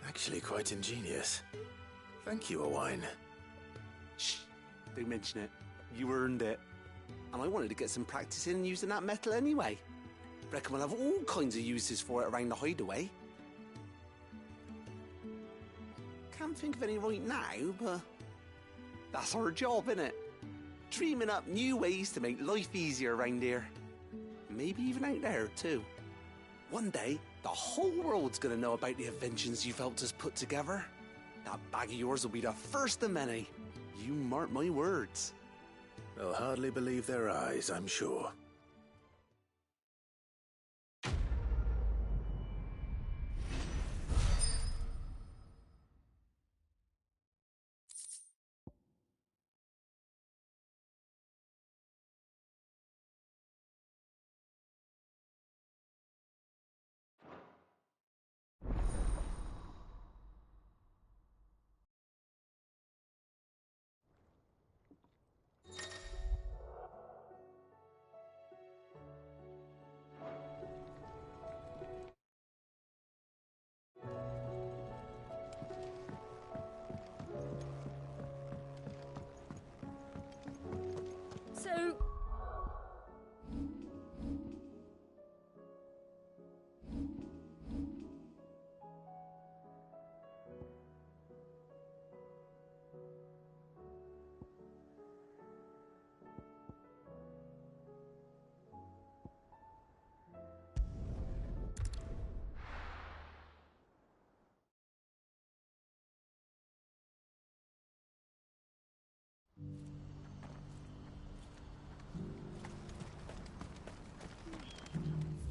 actually quite ingenious. Thank you, Owain. Shh, don't mention it. You earned it. And I wanted to get some practice in using that metal anyway. Reckon we'll have all kinds of uses for it around the hideaway. Can't think of any right now, but that's our job, innit? Dreaming up new ways to make life easier around here. Maybe even out there, too. One day, the whole world's gonna know about the inventions you've helped us put together. That bag of yours will be the first of many. You mark my words. They'll hardly believe their eyes, I'm sure. So...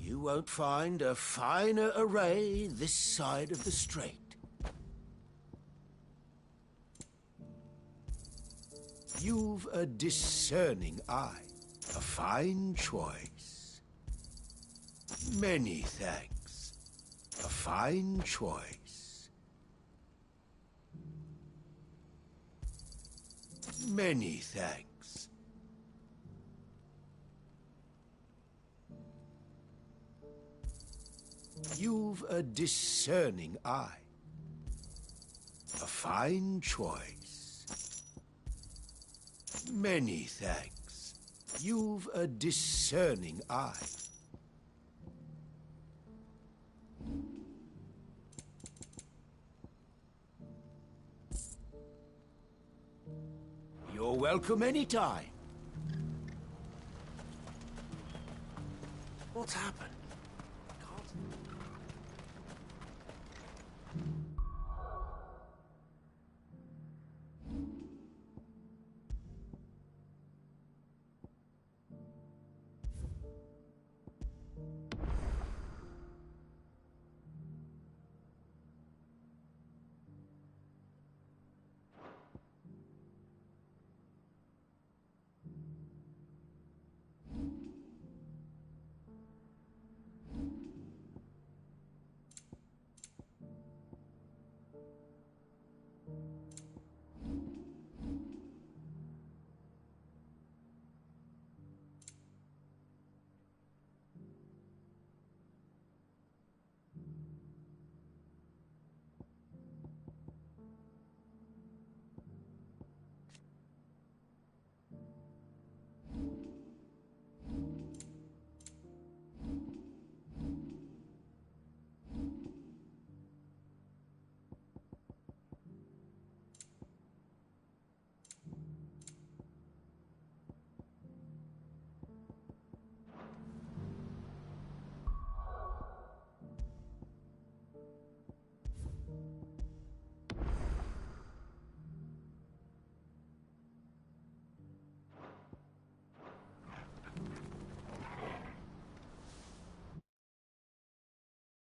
You won't find a finer array this side of the strait. You've a discerning eye, a fine choice. Many thanks, a fine choice. Many thanks. You've a discerning eye. A fine choice. Many thanks. You've a discerning eye. welcome any time. What's happened?